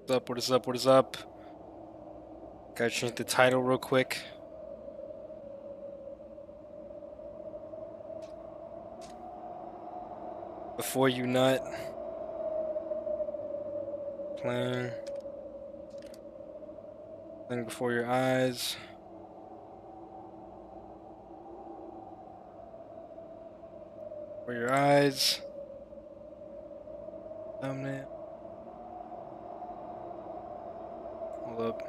What's up? What is up? What is up? Gotta change the title real quick. Before you nut. Playing before your eyes. For your eyes. Thumbnail. Hold up.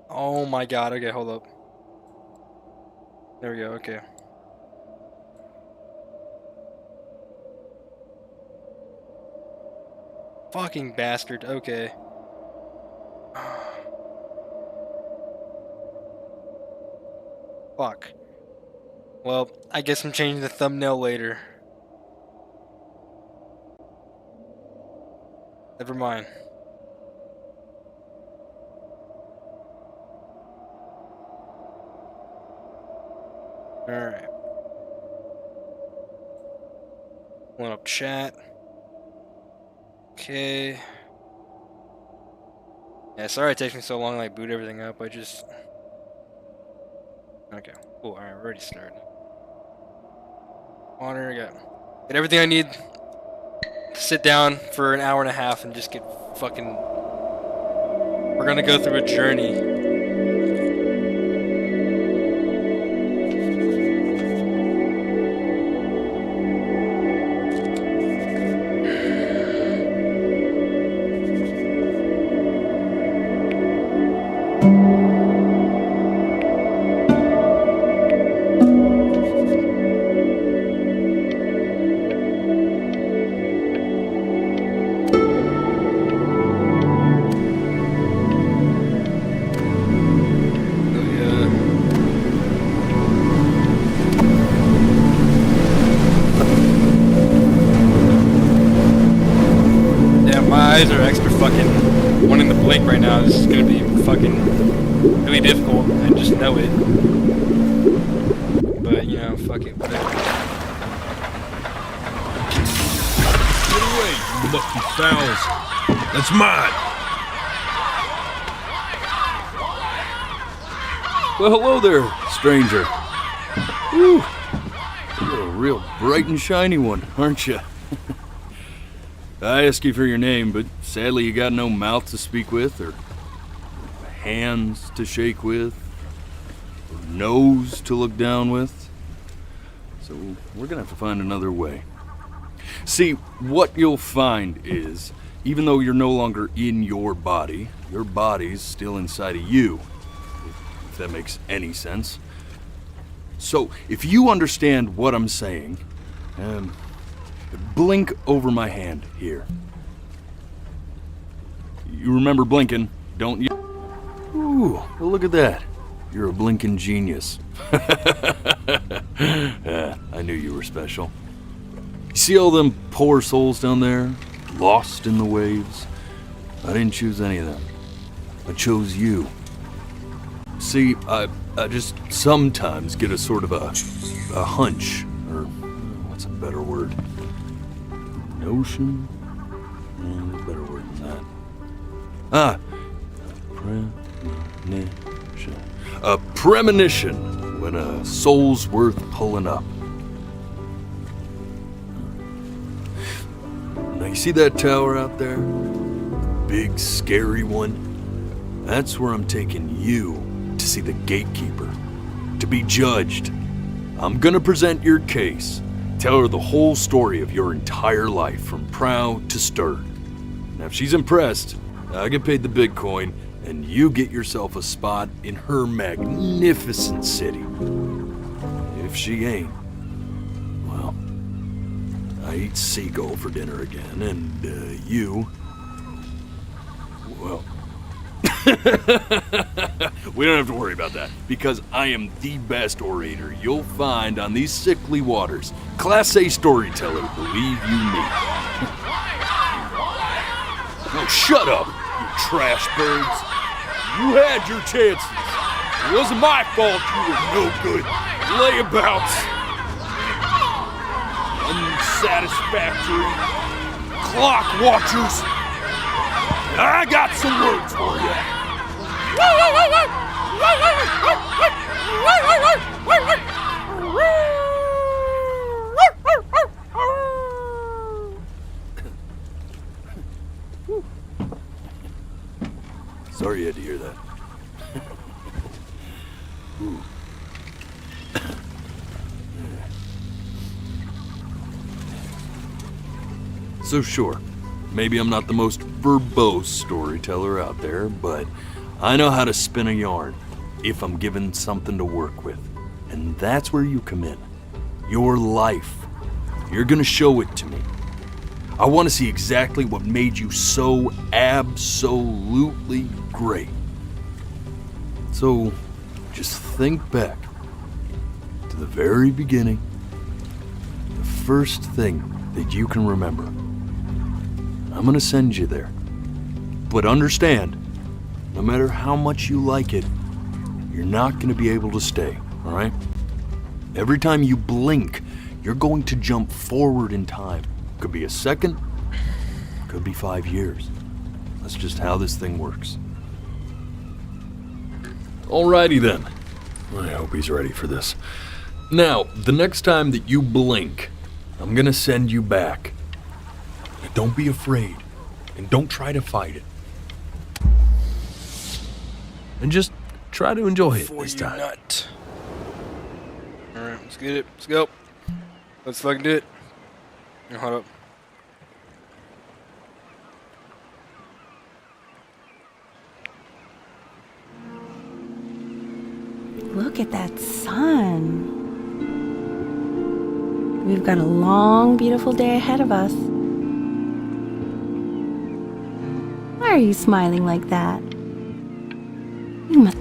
Oh my god, okay, hold up. There we go, okay. Fucking bastard, okay. Fuck. Well, I guess I'm changing the thumbnail later. Never mind. Alright. Pulling up chat. Okay. Yeah, sorry it takes me so long to like boot everything up. Okay, cool, alright, we're already started. Water, got everything I need to sit down for an hour and a half and just get fucking... We're gonna go through a journey. Are extra fucking wanting to blink right now. This is gonna be fucking really difficult. I just know it. But you know, fuck it, whatever. Get away, you lucky fowls. That's mine. Well, hello there, stranger. Whew. You're a real bright and shiny one, aren't you? I asked you for your name, but sadly you got no mouth to speak with, or hands to shake with, or nose to look down with. So we're gonna have to find another way. See, what you'll find is, even though you're no longer in your body's still inside of you, if that makes any sense. So, if you understand what I'm saying, blink over my hand here. You remember blinking, don't you? Ooh, well, look at that. You're a blinking genius. I knew you were special. You see all them poor souls down there, lost in the waves? I didn't choose any of them. I chose you. See, I just sometimes get a sort of a hunch, or what's a better word? Notion? There's a better word than that. Premonition. A premonition when a soul's worth pulling up. Now you see that tower out there? Big, scary one? That's where I'm taking you to see the gatekeeper. To be judged. I'm gonna present your case. Tell her the whole story of your entire life, from prow to stern. Now, if she's impressed, I get paid the Bitcoin, and you get yourself a spot in her magnificent city. If she ain't, well, I eat seagull for dinner again, and you, well, we don't have to worry about that, because I am the best orator you'll find on these sickly waters. Class A storyteller, believe you me. Oh, shut up, you trash birds. You had your chances. It wasn't my fault you were no good layabouts. unsatisfactory clock watchers. I got some words for you. Sorry you had to hear that. So sure, maybe I'm not the most verbose storyteller out there, but I know how to spin a yarn if I'm given something to work with. And that's where you come in. Your life. You're gonna show it to me. I want to see exactly what made you so absolutely great. So, just think back to the very beginning, the first thing that you can remember. I'm gonna send you there. But understand, no matter how much you like it, you're not gonna be able to stay, all right? Every time you blink, you're going to jump forward in time. Could be a second, could be 5 years. That's just how this thing works. Alrighty then. I hope he's ready for this. Now, the next time that you blink, I'm gonna send you back. Don't be afraid, and don't try to fight it. And just try to enjoy it Before this you time. nut. Alright, let's get it. Let's go. Let's fucking do it. Now, hold up. Look at that sun. We've got a long, beautiful day ahead of us. Why are you smiling like that? You must.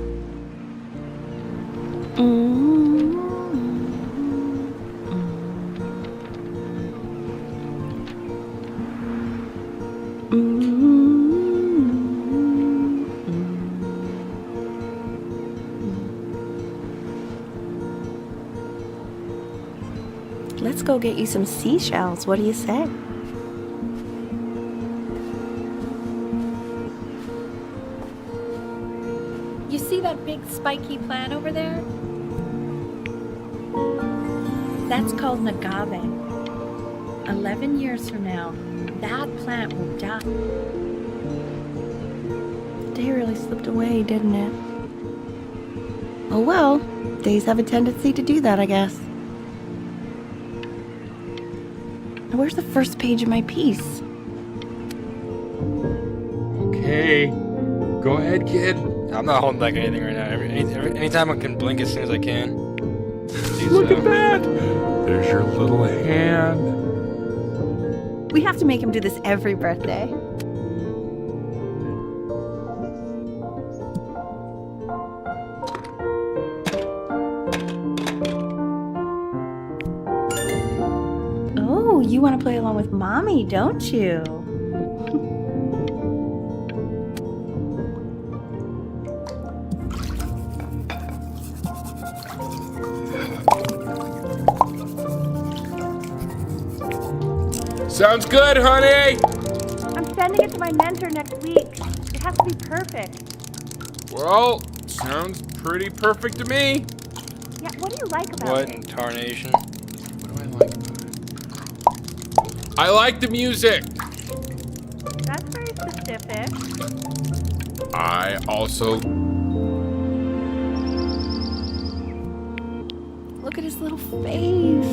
Let's go get you some seashells. What do you say? You see that big spiky plant over there? That's called an agave. 11 years from now, that plant will die. The day really slipped away, didn't it? Oh well, days have a tendency to do that, I guess. Now, where's the first page of my piece? Okay. Go ahead, kid. I'm not holding back anything right now. Anytime I can blink as soon as I can. Look at that. There's your little hand. We have to make him do this every birthday. Oh, you want to play along with Mommy, don't you? Sounds good, honey. I'm sending it to my mentor next week. It has to be perfect. Well, sounds pretty perfect to me. Yeah, what do you like about What it? in tarnation? What do I like about it? I like the music. That's very specific. I also... Look at his little face.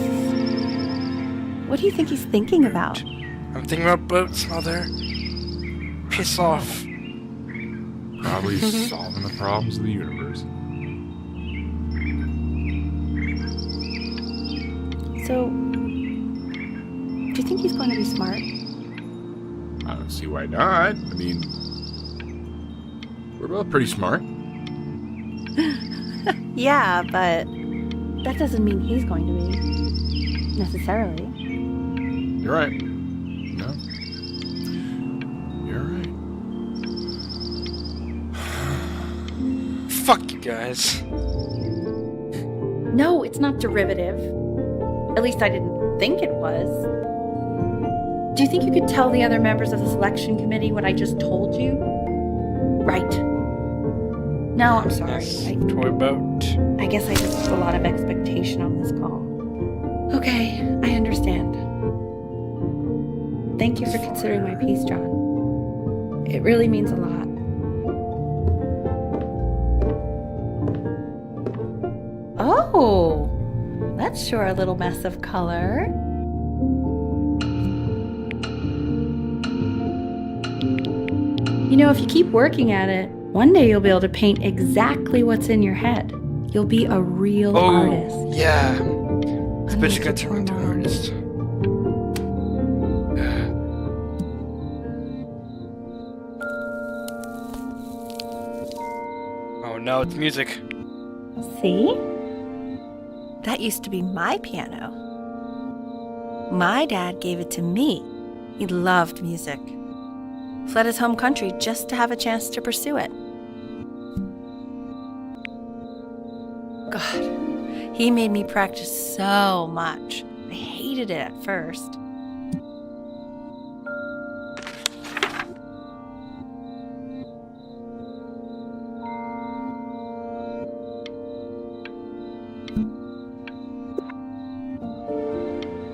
What do you think he's thinking about? I'm thinking about boats, Mother. Piss off. Probably solving the problems of the universe. So, do you think he's going to be smart? I don't see why not. I mean, we're both pretty smart. Yeah, but that doesn't mean he's going to be. Necessarily. You're right. No. You're right. Fuck you guys. No, it's not derivative. At least I didn't think it was. Do you think you could tell the other members of the selection committee what I just told you? Right. No, I'm sorry. Yes, toy boat. I guess I just put a lot of expectation on this call. Okay, I understand. Thank you for considering my piece, John. It really means a lot. Oh, that's sure a little mess of color. You know, if you keep working at it, one day you'll be able to paint exactly what's in your head. You'll be a real artist. Yeah. This I'm bitch is looking gonna turn for into an mom. artist. Oh no, it's music. See? That used to be my piano. My dad gave it to me. He loved music. Fled his home country just to have a chance to pursue it. God, he made me practice so much. I hated it at first.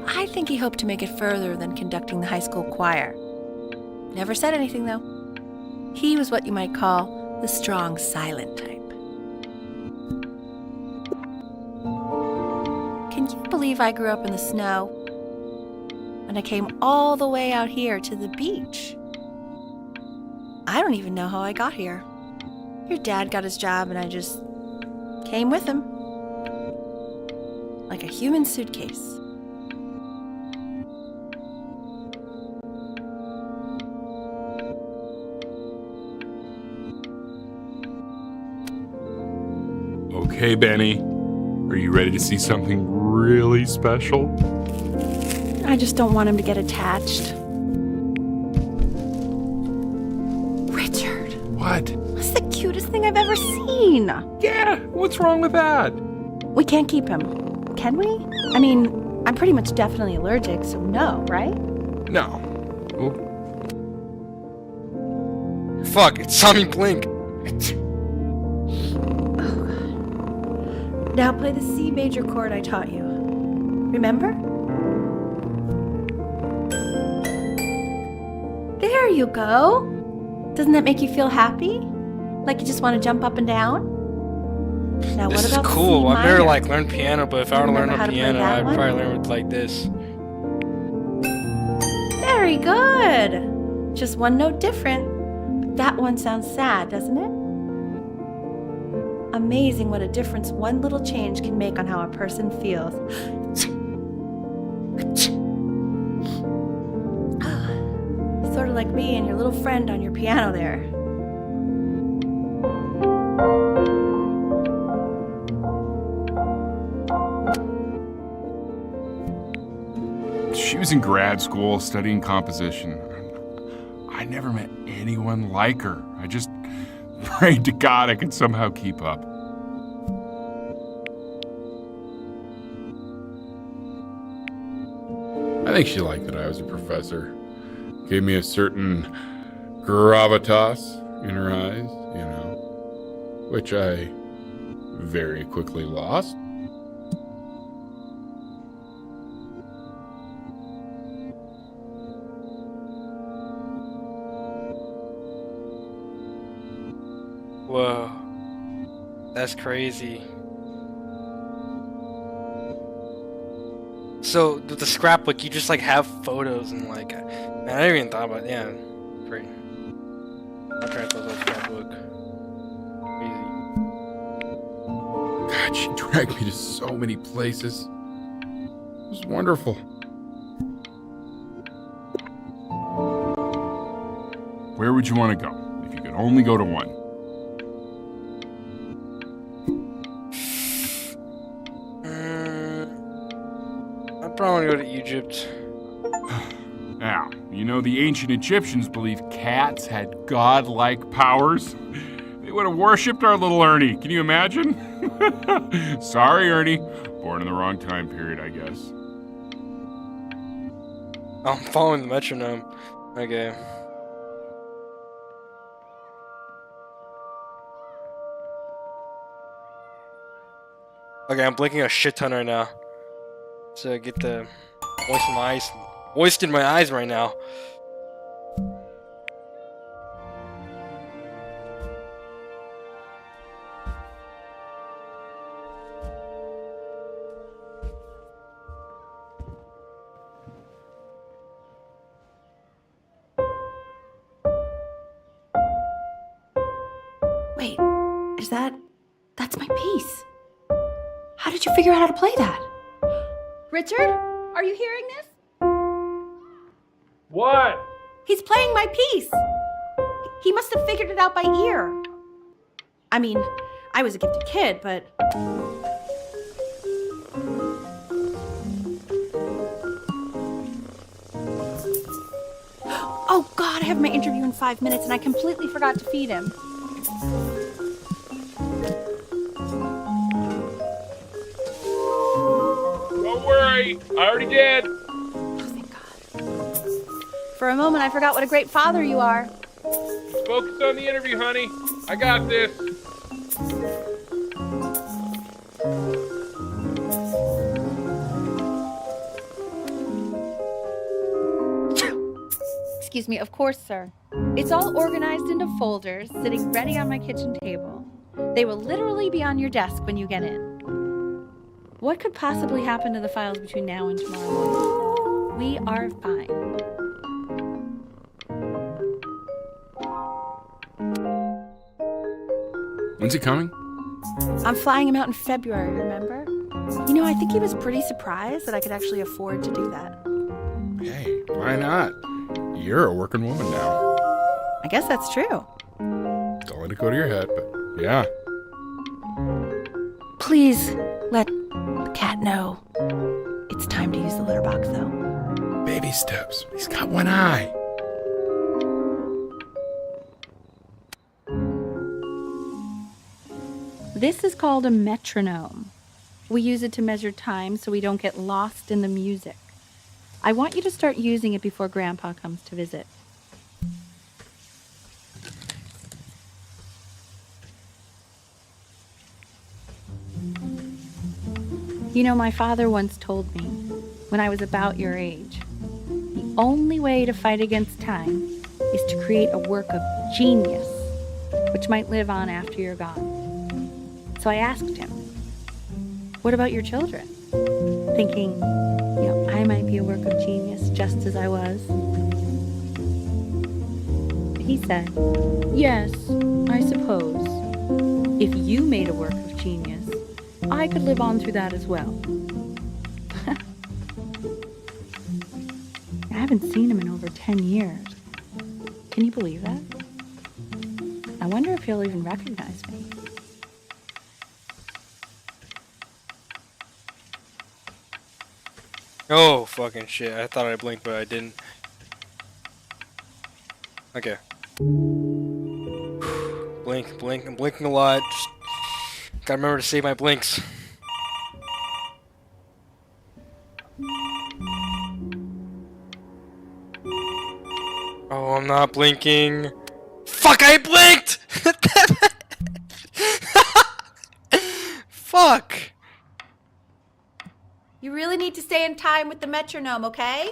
I think he hoped to make it further than conducting the high school choir. Never said anything, though. He was what you might call the strong, silent type. Can you believe I grew up in the snow? And I came all the way out here to the beach. I don't even know how I got here. Your dad got his job and I just came with him. Like a human suitcase. Okay, Benny. Are you ready to see something really special? I just don't want him to get attached. Richard, What? that's the cutest thing I've ever seen. Yeah, what's wrong with that? We can't keep him, can we? I mean, I'm pretty much definitely allergic, so no, right? No. Well, Fuck, it saw me blink. Now play the C major chord I taught you. Remember? There you go. Doesn't that make you feel happy? Like you just want to jump up and down? Now This what is about cool. C I've never minor? like learned piano, but if I were to learn Remember how a to play piano, that I'd one? probably learn it like this. Very good. Just one note different. But that one sounds sad, doesn't it? Amazing what a difference one little change can make on how a person feels. Sort of like me and your little friend on your piano there. she was in grad school studying composition. I never met anyone like her. I just prayed to God I could somehow keep up. I think she liked that I was a professor. Gave me a certain gravitas in her eyes, you know, which I very quickly lost. Whoa. That's crazy. So, with the scrapbook, you just, like, have photos and, like... Man, I never even thought about it. Yeah, great. I'll try to close that scrapbook. Crazy. God, she dragged me to so many places. It was wonderful. Where would you want to go if you could only go to one? I'd probably want to go to Egypt. Now, you know the ancient Egyptians believed cats had godlike powers. They would have worshipped our little Ernie. Can you imagine? Sorry, Ernie. Born in the wrong time period, I guess. I'm following the metronome. Okay. Okay, I'm blinking a shit ton right now. So I get the moist in my eyes right now. Wait, that's my piece. How did you figure out how to play that? Richard, are you hearing this? What? He's playing my piece. He must have figured it out by ear. I mean, I was a gifted kid, but... Oh God, I have my interview in 5 minutes and I completely forgot to feed him. Don't worry, I already did. Oh, thank God. For a moment, I forgot what a great father you are. Just focus on the interview, honey. I got this. Excuse me, of course, sir. It's all organized into folders, sitting ready on my kitchen table. They will literally be on your desk when you get in. What could possibly happen to the files between now and tomorrow morning? We are fine. When's he coming? I'm flying him out in February, remember? You know, I think he was pretty surprised that I could actually afford to do that. Hey, why not? You're a working woman now. I guess that's true. Don't let it go to your head, but yeah. Please let the cat know. It's time to use the litter box, though. Baby steps. He's got one eye. This is called a metronome. We use it to measure time so we don't get lost in the music. I want you to start using it before Grandpa comes to visit. You know, my father once told me, when I was about your age, the only way to fight against time is to create a work of genius, which might live on after you're gone. So I asked him, what about your children? Thinking, I might be a work of genius just as I was. He said, yes, I suppose. If you made a work of genius, I could live on through that as well. I haven't seen him in over 10 years. Can you believe that? I wonder if he'll even recognize me. Oh, fucking shit. I thought I blinked, but I didn't. Okay. Blink. I'm blinking a lot. Just gotta remember to save my blinks. Oh, I'm not blinking. Fuck, I blinked! Fuck! You really need to stay in time with the metronome, okay?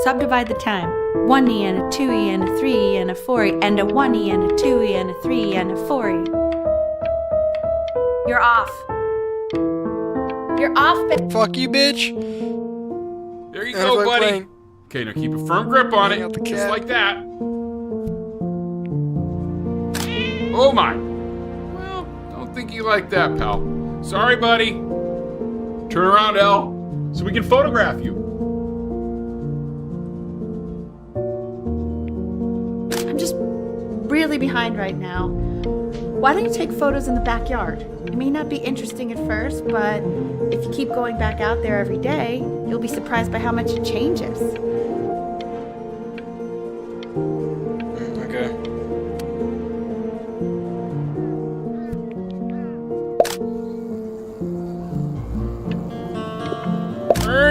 Subdivide the time. 1E and a 2E and a 3E and a 4E and a 1E and a 2E and a 3E and a 4E. You're off. You're off, but Fuck you, bitch! There you And go, if I'm buddy. playing- Okay, now keep a firm grip on Hang out it, the just cat. like that. Oh my. Well, don't think you like that, pal. Sorry, buddy. Turn around, Elle, so we can photograph you. I'm just really behind right now. Why don't you take photos in the backyard? It may not be interesting at first, but if you keep going back out there every day, you'll be surprised by how much it changes. Okay.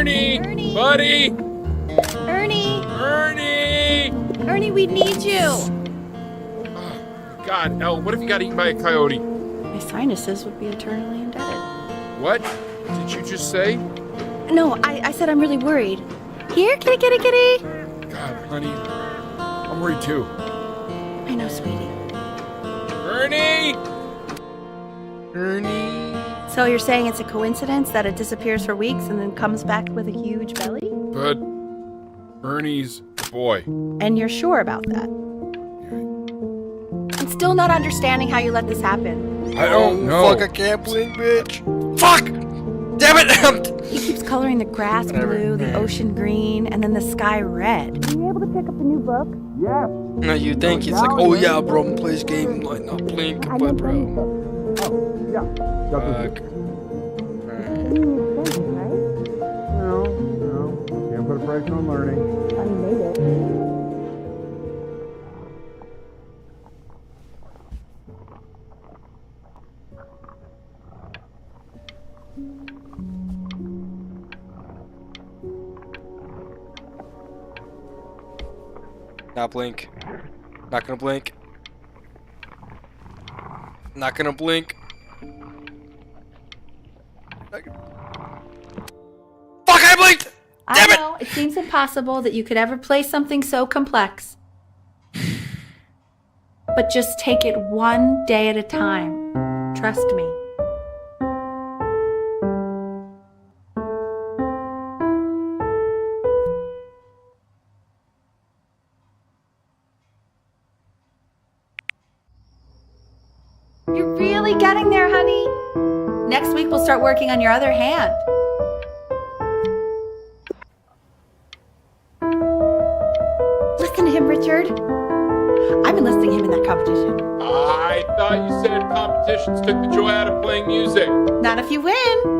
Ernie! Ernie! Buddy! Ernie! Ernie! Ernie, we need you! Oh, God, Elle, what if you got eaten by a coyote? My sinuses would be eternally indebted. What did you just say? No, I said I'm really worried. Here, kitty, kitty, kitty! God, honey, I'm worried too. I know, sweetie. Ernie! Ernie? So you're saying it's a coincidence that it disappears for weeks and then comes back with a huge belly? But Ernie's a boy. And you're sure about that? I'm still not understanding how you let this happen. I don't know. Fuck, I can't blink, bitch. Fuck! Damn it! He keeps coloring the grass Whatever. blue, the ocean green, and then the sky red. Are you able to pick up the new book? No, you think it's like, oh yeah, bro, I'm gonna play this game. I'm like, no, blink, but bro. Fuck. Alright. Can't put a price on learning. Not blink. Not gonna blink. Not gonna blink. Fuck, I blinked! Damn I it! know, it seems impossible that you could ever play something so complex. But just take it one day at a time. Trust me. You're really getting there, honey. Next week we'll start working on your other hand. Listen to him, Richard. I'm enlisting him in that competition. I thought you said competitions took the joy out of playing music. Not if you win.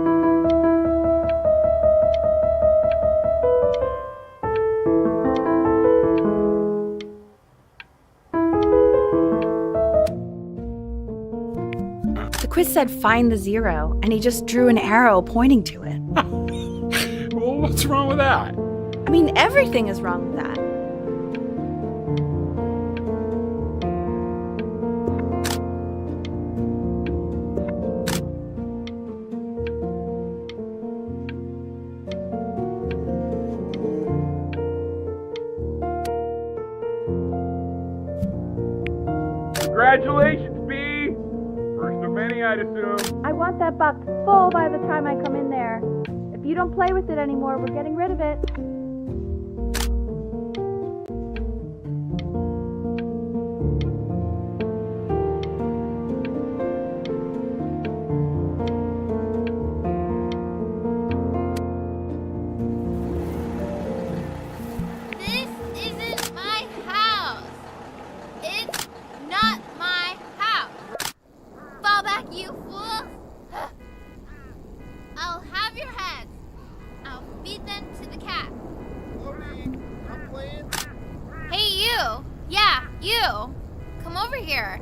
The quiz said find the zero, and he just drew an arrow pointing to it. Well, what's wrong with that? I mean, everything is wrong with that. Congratulations, B! First of many, I'd assume. I want that box full by the time I come in there. If you don't play with it anymore, we're getting rid of it. This isn't my house. It's not my house. Fall back, you fool. I'll have your heads. I'll feed them to the cat. I'm playing. Hey, you. Yeah, you. Come over here.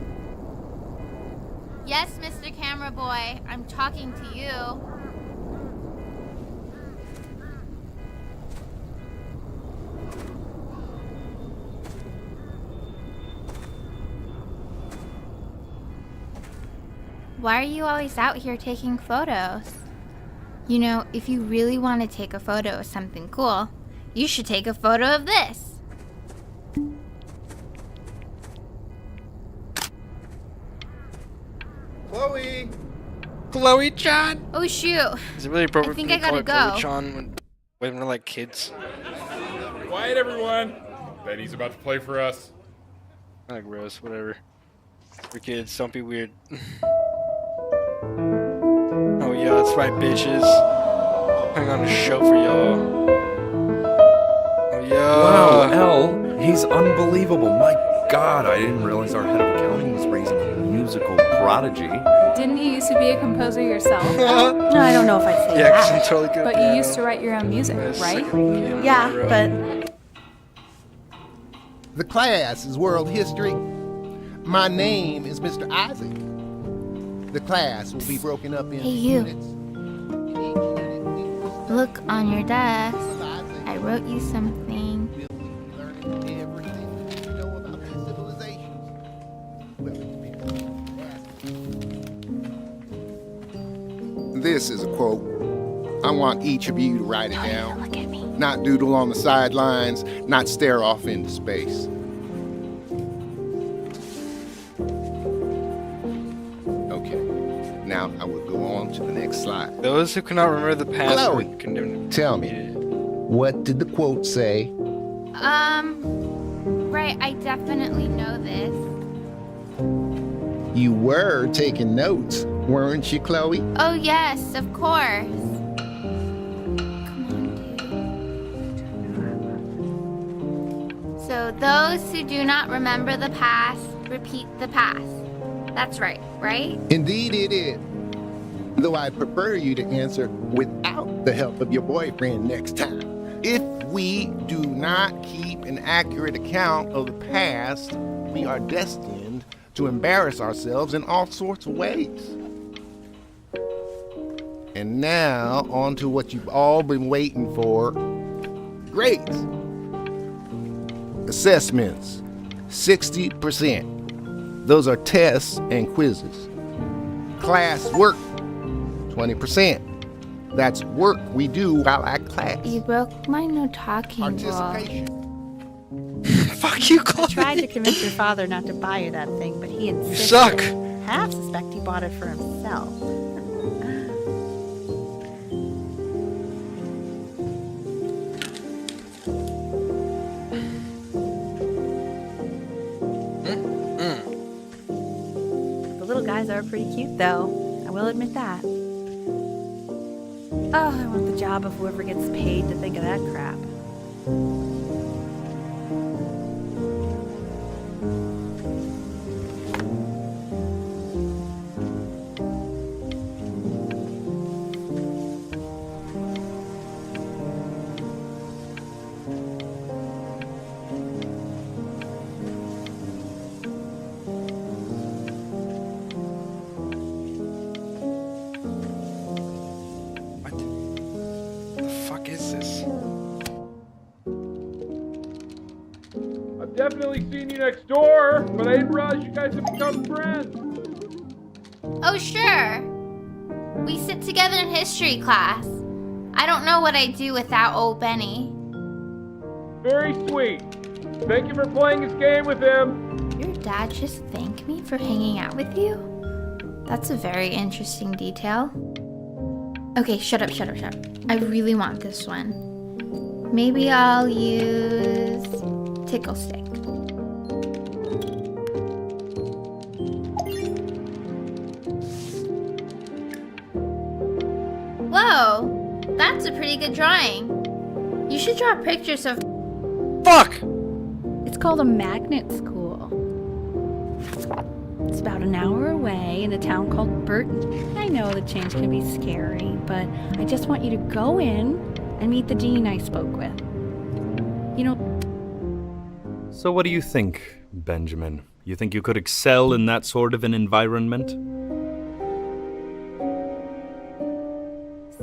Yes, Mr. Camera Boy, I'm talking to you. Why are you always out here taking photos? You know, if you really want to take a photo of something cool, you should take a photo of this. Chloe! Chloe Chan! Oh shoot. Is it really appropriate I think for I me to call gotta her Chloe go. Chan when we're like kids? Quiet, everyone. Benny's about to play for us. Not gross, whatever. For kids, don't be weird. Oh yeah, that's right, bitches. Putting on a show for y'all. Oh yeah. Wow, Elle, he's unbelievable. My God, I didn't realize our head of accounting was raising a musical prodigy. Didn't you used to be a composer yourself? No, I don't know if I'd say Yeah, 'cause I'm that. totally good. at But you piano. used to write your own music, That's right? second game in a Yeah, row. but The class is world history. My name is Mr. Isaac. The class will be broken up in Hey, you. units. Look on your desk. I wrote you something. Learning everything you know about these civilizations. Well, this is a quote. I want each of you to write it down. Look at me. Not doodle on the sidelines, not stare off into space. Okay, now I will go on to the next slide. Those who cannot remember the past Chloe, are condemned. tell me, what did the quote say? Right, I definitely know this. You were taking notes, weren't you, Chloe? Oh, yes, of course. Come on, dude. So, those who do not remember the past, repeat the past. That's right, right? Indeed it is. Though I'd prefer you to answer without the help of your boyfriend next time. If we do not keep an accurate account of the past, we are destined to embarrass ourselves in all sorts of ways. And now, on to what you've all been waiting for. Grades. Assessments, 60%. Those are tests and quizzes. Class work, 20%. That's work we do while at class. You broke my no talking wall. Participation. Fuck you, I Chloe. tried to convince your father not to buy you that thing, but he insisted. You suck. Half suspect he bought it for himself. The little guys are pretty cute, though. I will admit that. Oh, I want the job of whoever gets paid to think of that crap. What the fuck is this? I've definitely seen you next door, but I didn't realize you guys have become friends. Oh, sure. We sit together in history class. I don't know what I'd do without old Benny. Very sweet. Thank you for playing this game with him. Your dad just thanked me for hanging out with you? That's a very interesting detail. Okay, shut up. I really want this one. Maybe I'll use Tickle Stick. Whoa, that's a pretty good drawing. You should draw pictures of... Fuck! It's called a magnet school. It's about an hour away in a town called Burton. I know the change can be scary, but I just want you to go in and meet the dean I spoke with. You know... So what do you think, Benjamin? You think you could excel in that sort of an environment?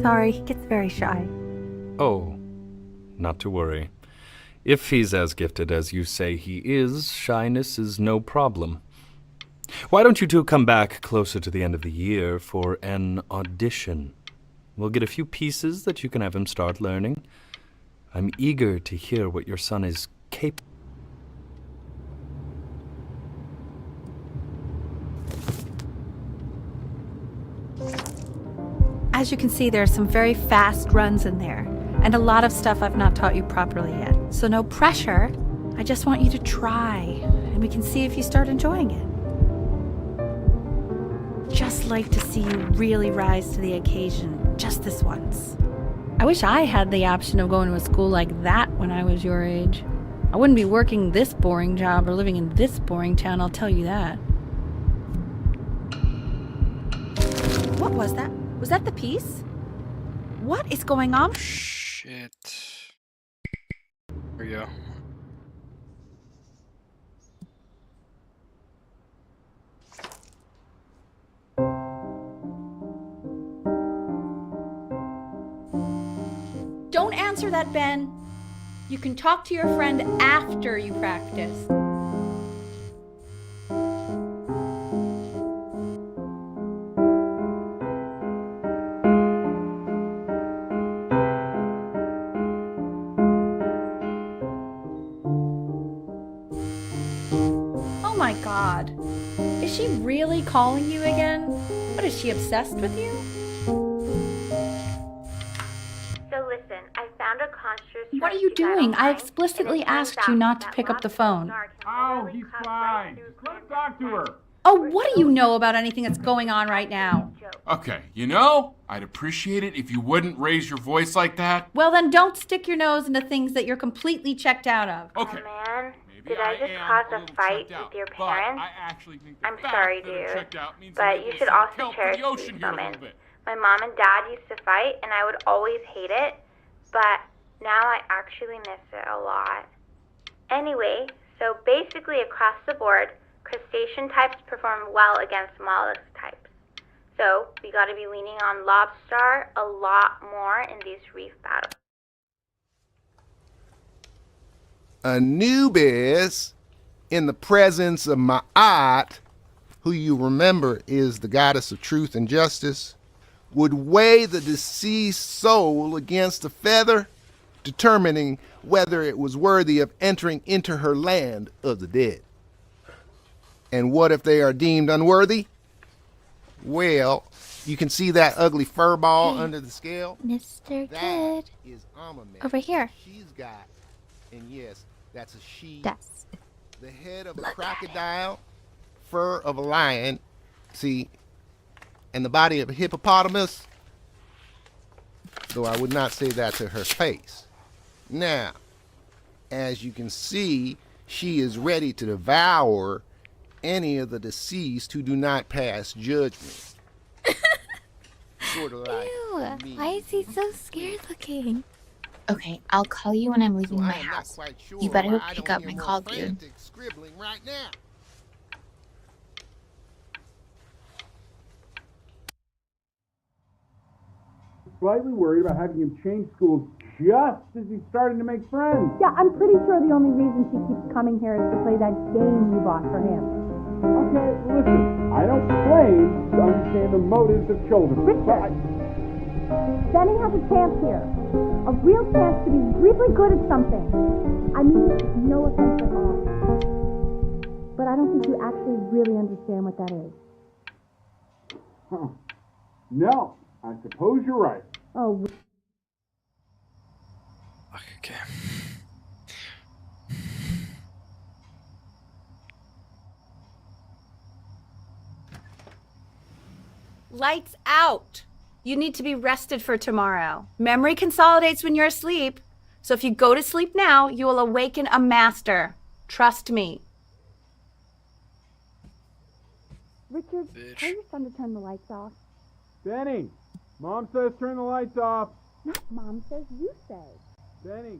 Sorry, he gets very shy. Oh, not to worry. If he's as gifted as you say he is, shyness is no problem. Why don't you two come back closer to the end of the year for an audition? We'll get a few pieces that you can have him start learning. I'm eager to hear what your son is capable. As you can see, there are some very fast runs in there, and a lot of stuff I've not taught you properly yet. So no pressure. I just want you to try, and we can see if you start enjoying it. Just like to see you really rise to the occasion, just this once. I wish I had the option of going to a school like that when I was your age. I wouldn't be working this boring job or living in this boring town, I'll tell you that. What was that? Was that the piece? What is going on? Shit. There we go. answer that, Ben. You can talk to your friend after you practice. Oh my God. Is she really calling you again? What, is she obsessed with you? So listen, I found a construct. What are you doing? I explicitly asked you not to pick up the phone. Oh, he's fine. Let's talk to her. Oh, what do you know about anything that's going on right now? Okay, you know, I'd appreciate it if you wouldn't raise your voice like that. Well, then don't stick your nose into things that you're completely checked out of. Okay. Oh man, did I just cause a fight with your parents? I'm sorry, dude, but you should also cherish these moments. My mom and dad used to fight, and I would always hate it, but now I actually miss it a lot. Anyway, so basically across the board, crustacean types perform well against mollusk types. So we gotta be leaning on lobster a lot more in these reef battles. Anubis, in the presence of Ma'at, who you remember is the goddess of truth and justice, would weigh the deceased soul against a feather, determining whether it was worthy of entering into her land of the dead. And what if they are deemed unworthy? Well, you can see that ugly fur ball under the scale? Mr. That Good. is Amamet. Over here. She's got, and yes, that's a she. Yes. The head of a crocodile, fur of a lion, see, and the body of a hippopotamus, though I would not say that to her face. Now, as you can see, she is ready to devour any of the deceased who do not pass judgment. Sort of like Ew, me. why is he so scared looking? Okay, I'll call you when I'm leaving So my I am not house. quite sure You better why I pick don't up hear my more call, dude. frantic scribbling right now. Slightly worried about having him change schools just as he's starting to make friends. Yeah, I'm pretty sure the only reason she keeps coming here is to play that game you bought for him. Okay, listen, I don't claim to understand the motives of children. Richard, Benny has a chance here. A real chance to be really good at something. I mean, no offense at all. But I don't think you actually really understand what that is. Huh. No, I suppose you're right. Oh, Okay. Lights out. You need to be rested for tomorrow. Memory consolidates when you're asleep. So if you go to sleep now, you will awaken a master. Trust me. Richard, tell your son to turn the lights off. Benny, Mom says turn the lights off. No, Mom says you say. Benny.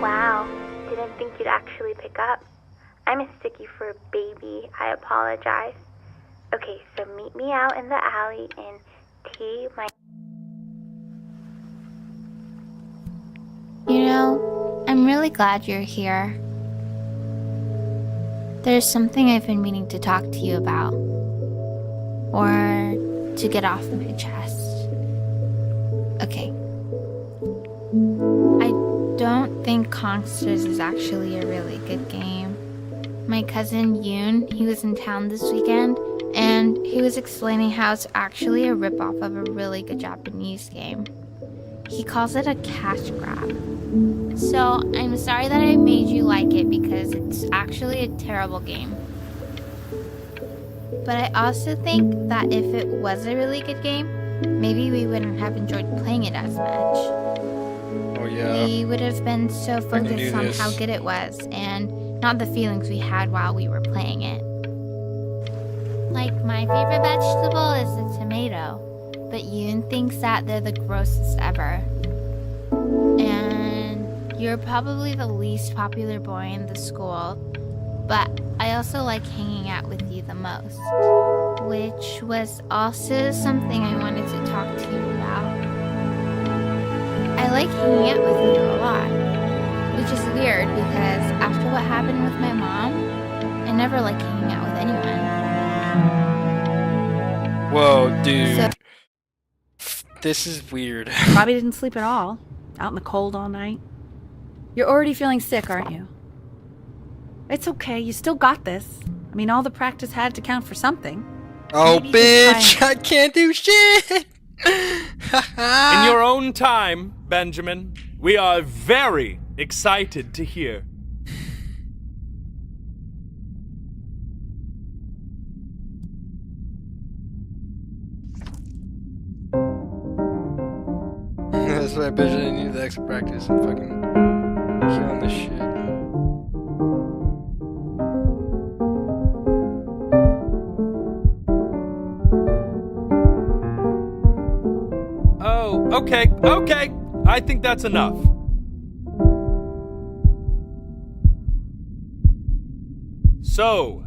Wow, didn't think you'd actually pick up. I'm a sticky for a baby. I apologize. Okay, so meet me out in the alley in T my. You know, I'm really glad you're here. There's something I've been meaning to talk to you about. Or to get off my chest. Okay. I don't think Consters is actually a really good game. My cousin Yoon, he was in town this weekend, and he was explaining how it's actually a ripoff of a really good Japanese game. He calls it a cash grab. So I'm sorry that I made you like it because it's actually a terrible game. But I also think that if it was a really good game, maybe we wouldn't have enjoyed playing it as much. Oh yeah. We would have been so focused on how good it was and not the feelings we had while we were playing it. Like, my favorite vegetable is the tomato, but Yoon thinks that they're the grossest ever. And you're probably the least popular boy in the school, but I also like hanging out with you the most, which was also something I wanted to talk to you about. I like hanging out with you a lot, which is weird because after what happened with my mom, I never liked hanging out with anyone. Whoa, dude. This is weird. Probably didn't sleep at all. Out in the cold all night. You're already feeling sick, aren't you? It's okay. You still got this. I mean, all the practice had to count for something. Oh, Maybe you bitch! could I can't do shit! In your own time, Benjamin, we are very excited to hear. That's why I bet I need the extra practice and fucking killing this shit. Oh, okay. I think that's enough. So,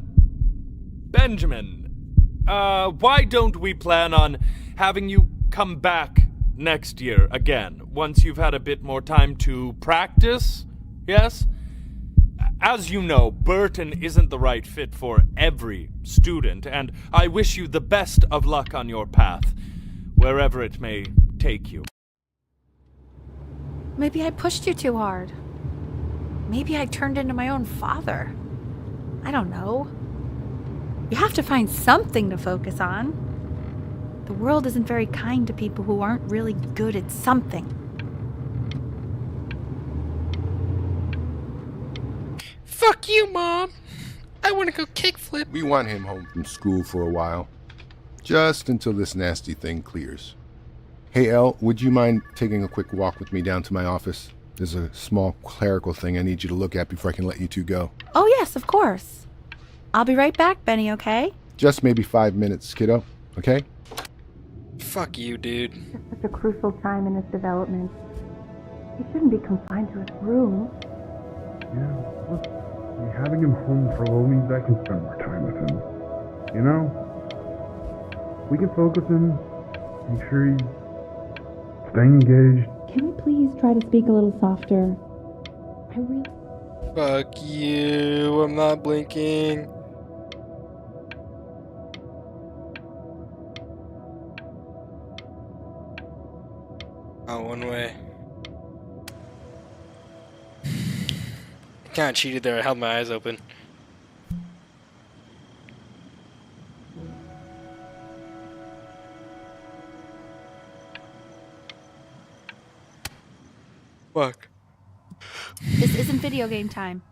Benjamin, why don't we plan on having you come back next year again, once you've had a bit more time to practice? Yes? As you know, Burton isn't the right fit for every student, and I wish you the best of luck on your path, wherever it may take you. Maybe I pushed you too hard. Maybe I turned into my own father. I don't know. You have to find something to focus on. The world isn't very kind to people who aren't really good at something. Fuck you, Mom! I want to go kickflip. We want him home from school for a while. Just until this nasty thing clears. Hey, Elle, would you mind taking a quick walk with me down to my office? There's a small clerical thing I need you to look at before I can let you two go. Oh, yes, of course. I'll be right back, Benny, okay? Just maybe 5 minutes, kiddo, okay? Fuck you, dude. It's such a crucial time in his development. He shouldn't be confined to his room. Yeah, look, having him home for a little means I can spend more time with him. You know? We can focus him, make sure he's staying engaged. Can we please try to speak a little softer? I really... Fuck you, I'm not blinking. Oh, one way. I kinda cheated there, I held my eyes open. Fuck. This isn't video game time.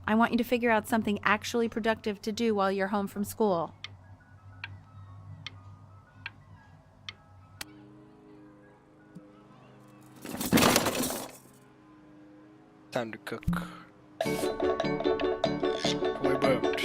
I want you to figure out something actually productive to do while you're home from school. Time to cook. Boy boat.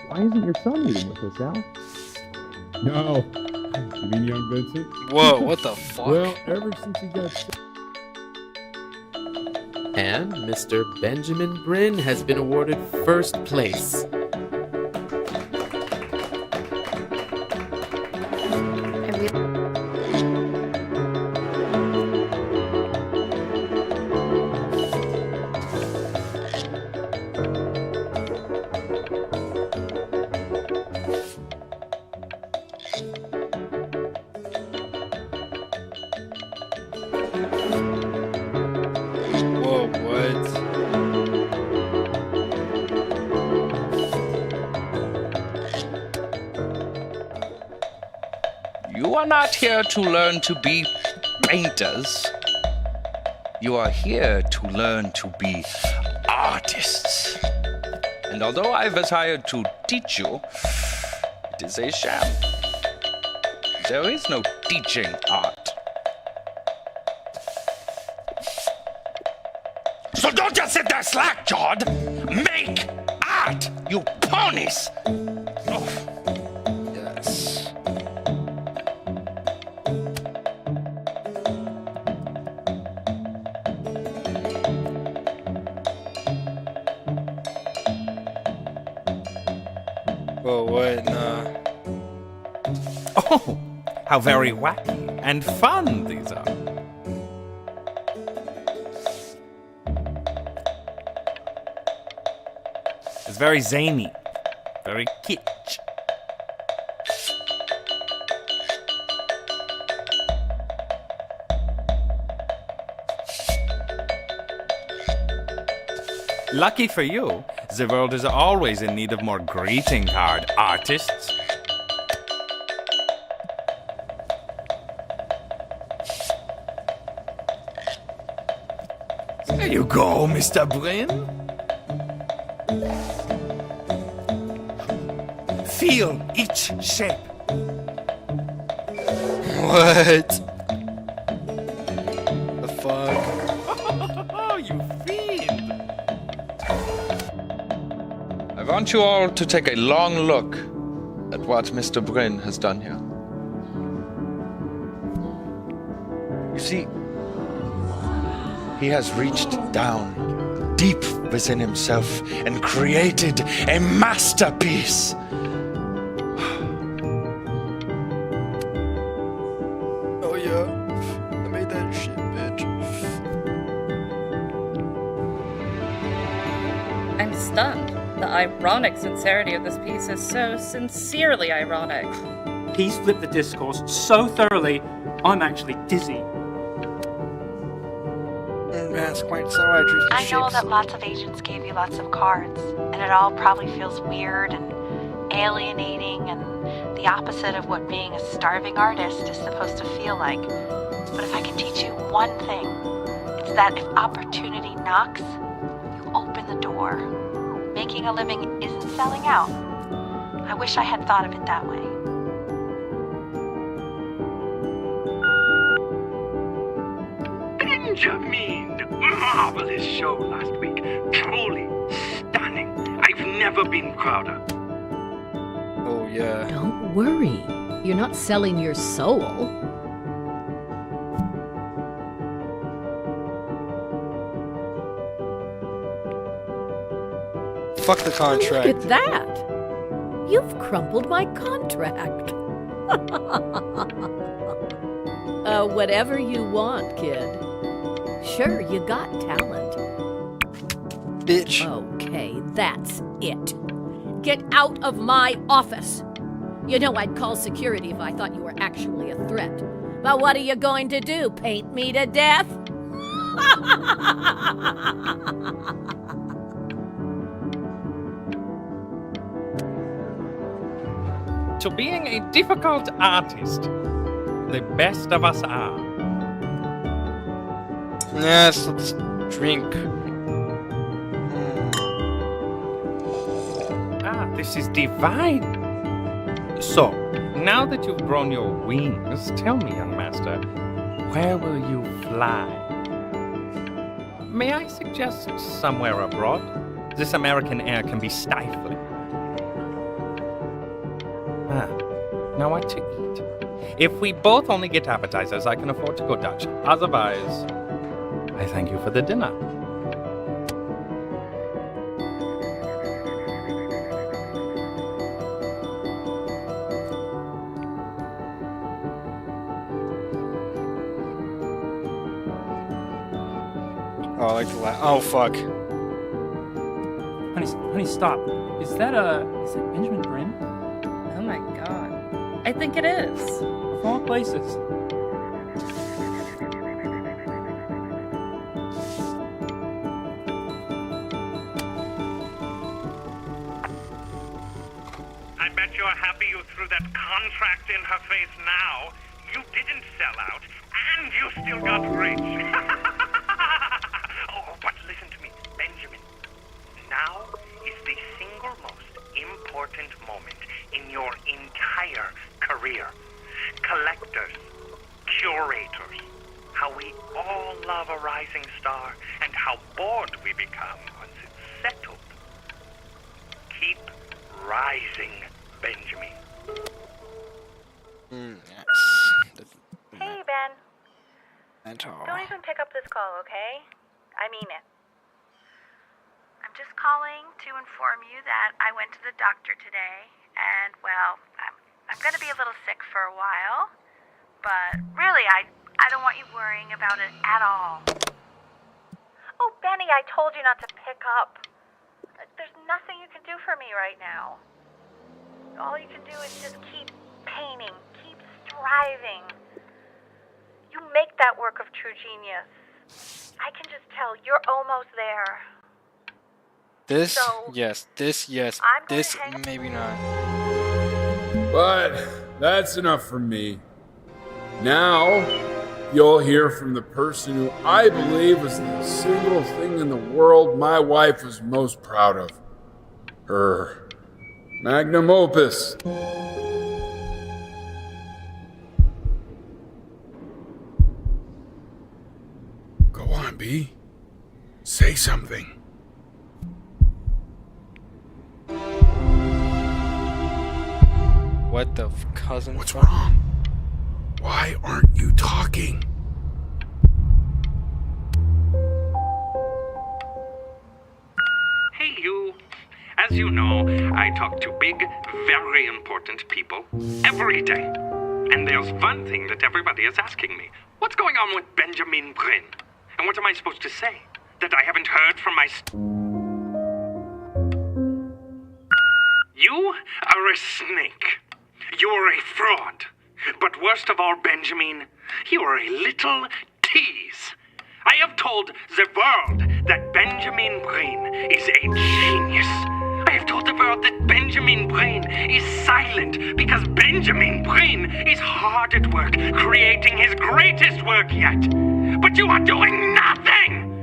Why isn't your son eating with us, Al? No. You mean young Vincent? Whoa, what the fuck? Well, ever since he got sick. And Mr. Benjamin Bryn has been awarded first place. Whoa, what? You are not here to learn to be painters. You are here to learn to be artists. And although I was hired to teach you, it is a sham. There is no teaching art. So don't just sit there slack-jawed. Make art, you ponies! Oh, yes. Whoa, what? Nah. Oh, how very wacky and fun these are. It's very zany, very kitsch. Lucky for you, the world is always in need of more greeting card artists. There you go, Mr. Bryn. Feel each shape. What? The fuck? Oh, you fiend! I want you all to take a long look at what Mr. Bryn has done here. You see, he has reached down deep within himself and created a masterpiece. Oh yeah, I made that shit, bitch. I'm stunned. The ironic sincerity of this piece is so sincerely ironic. He's flipped the discourse so thoroughly, I'm actually dizzy. That's quite so. I drew some I know shapes. that lots of agents gave you lots of cards, and it all probably feels weird and alienating and the opposite of what being a starving artist is supposed to feel like. But if I can teach you one thing, it's that if opportunity knocks, you open the door. Making a living isn't selling out. I wish I had thought of it that way. Benjamin! Marvelous show last week. Truly stunning. I've never been prouder. Oh yeah. Don't worry. You're not selling your soul. Fuck the contract. Look at that. You've crumpled my contract. Whatever you want, kid. Sure, you got talent. Bitch. Okay, that's it. Get out of my office. You know I'd call security if I thought you were actually a threat. But what are you going to do? Paint me to death? To being a difficult artist, the best of us are. Yes, let's drink. Ah, this is divine. So, now that you've grown your wings, tell me, young master, where will you fly? May I suggest somewhere abroad? This American air can be stifling. Ah, now what to eat? If we both only get appetizers, I can afford to go Dutch. Otherwise, I thank you for the dinner. Oh, I like the oh fuck. Honey, stop. Is that Benjamin Bryn? Oh my god. I think it is. Of all places. I bet you're happy you threw that contract in her face now. You didn't sell out, and you still got rich. Oh, but listen to me, Benjamin. Now is the single most important moment in your entire career. Collectors, curators, how we all love a rising star and how bored we become once it's settled. Keep rising, Benjamin. Yes. Hey, Ben. Mentor. Don't even pick up this call, okay? I mean it. I'm just calling to inform you that I went to the doctor today, and, well, I'm going to be a little sick for a while, but really, I don't want you worrying about it at all. Oh, Benny, I told you not to pick up. There's nothing you can do for me right now. All you can do is just keep painting, keep striving. You make that work of true genius. I can just tell you're almost there. This, So, yes. This, yes. I'm going This, to hang- maybe not. But that's enough from me. Now, you'll hear from the person who I believe was the single thing in the world my wife was most proud of. Her magnum opus. Go on, B. Say something. What the cousin? What's wrong? Why aren't you talking? Hey, you. As you know, I talk to big, very important people every day. And there's one thing that everybody is asking me. What's going on with Benjamin Bryn? And what am I supposed to say? That I haven't heard from my... You are a snake. You're a fraud. But worst of all, Benjamin, you're a little tease. I have told the world that Benjamin Bryn is a genius. I have told the world that Benjamin Bryn is silent because Benjamin Bryn is hard at work creating his greatest work yet. But you are doing nothing!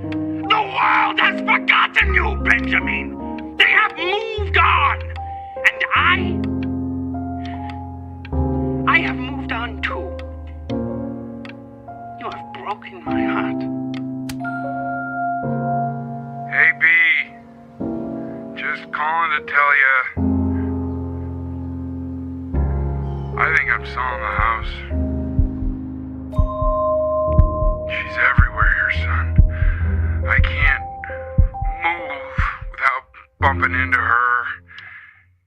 The world has forgotten you, Benjamin! They have moved on! And I have moved on too. You have broken my heart. Hey, B. Just calling to tell you. I think I'm selling the house. She's everywhere here, son. I can't move without bumping into her.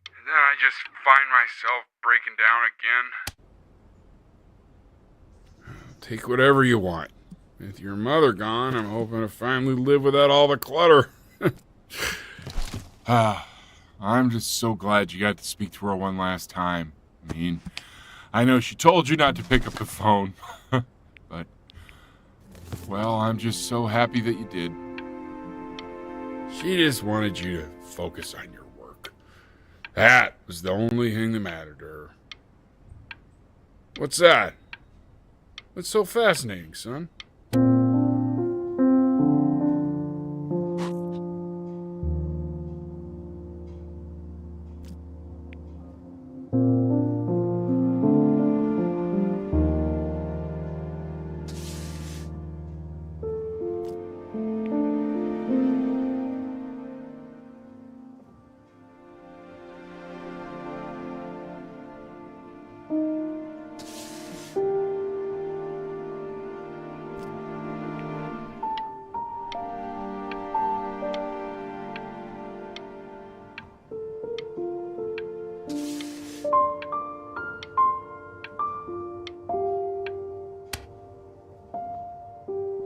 And then I just find myself breaking down again. Take whatever you want. With your mother gone, I'm hoping to finally live without all the clutter. I'm just so glad you got to speak to her one last time. I mean, I know she told you not to pick up the phone, but, well, I'm just so happy that you did. She just wanted you to focus on your work. That was the only thing that mattered to her. What's that? What's so fascinating, son?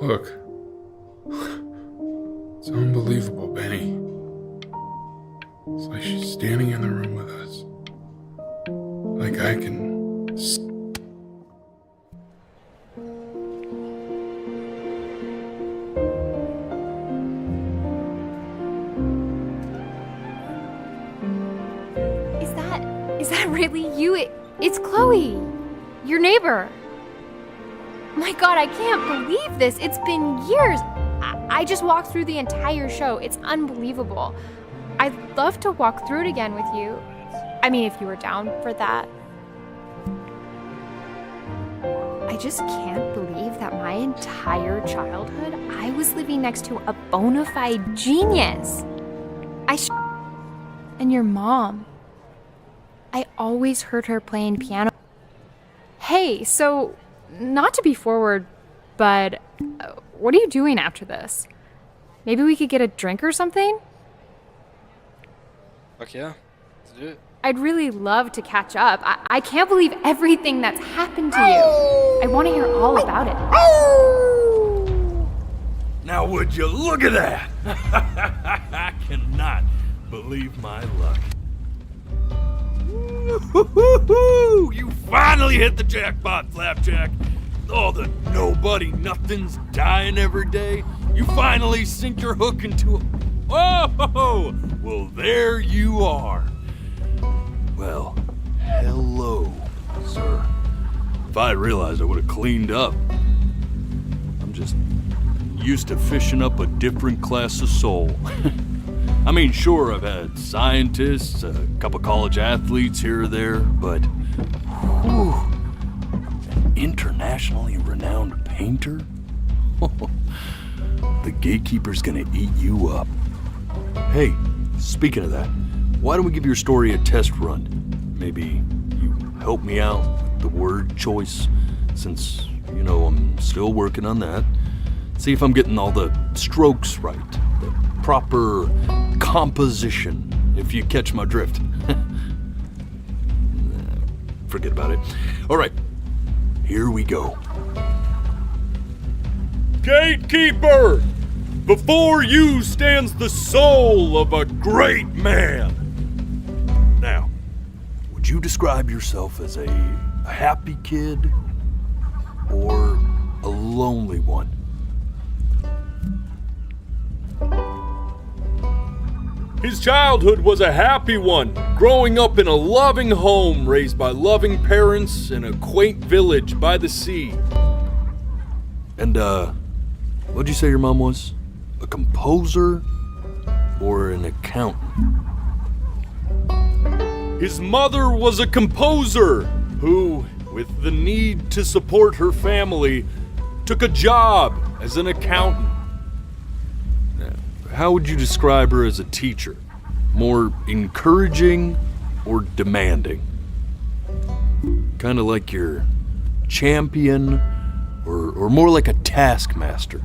Look. It's unbelievable, Benny. It's like she's standing in the room with us. Like I can... Is that really you? It's Chloe, your neighbor. My God, I can't believe this. It's been years. I just walked through the entire show. It's unbelievable. I'd love to walk through it again with you. I mean, if you were down for that. I just can't believe that my entire childhood I was living next to a bona fide genius. And your mom. I always heard her playing piano. Hey, so, not to be forward, but what are you doing after this? Maybe we could get a drink or something? Fuck yeah. Let's do it. I'd really love to catch up. I can't believe everything that's happened to you. I want to hear all about it. Now would you look at that? I cannot believe my luck. Woo-hoo-hoo-hoo! You finally hit the jackpot, Flapjack. All the nobody nothings dying every day. You finally sink your hook into a... Oh! Well, there you are. Well, hello, sir. If I realized, I would have cleaned up. I'm just used to fishing up a different class of soul. I mean, sure, I've had scientists, a couple college athletes here or there, but whew, an internationally renowned painter? The gatekeeper's gonna eat you up. Hey, speaking of that, why don't we give your story a test run? Maybe you help me out with the word choice, since, you know, I'm still working on that. See if I'm getting all the strokes right, the proper composition, if you catch my drift. Forget about it. All right, here we go. Gatekeeper! Before you stands the soul of a great man. Now, would you describe yourself as a happy kid or a lonely one? His childhood was a happy one, growing up in a loving home raised by loving parents in a quaint village by the sea. And, what'd you say your mom was? A composer or an accountant? His mother was a composer who, with the need to support her family, took a job as an accountant. How would you describe her as a teacher? More encouraging or demanding? Kind of like your champion or more like a taskmaster?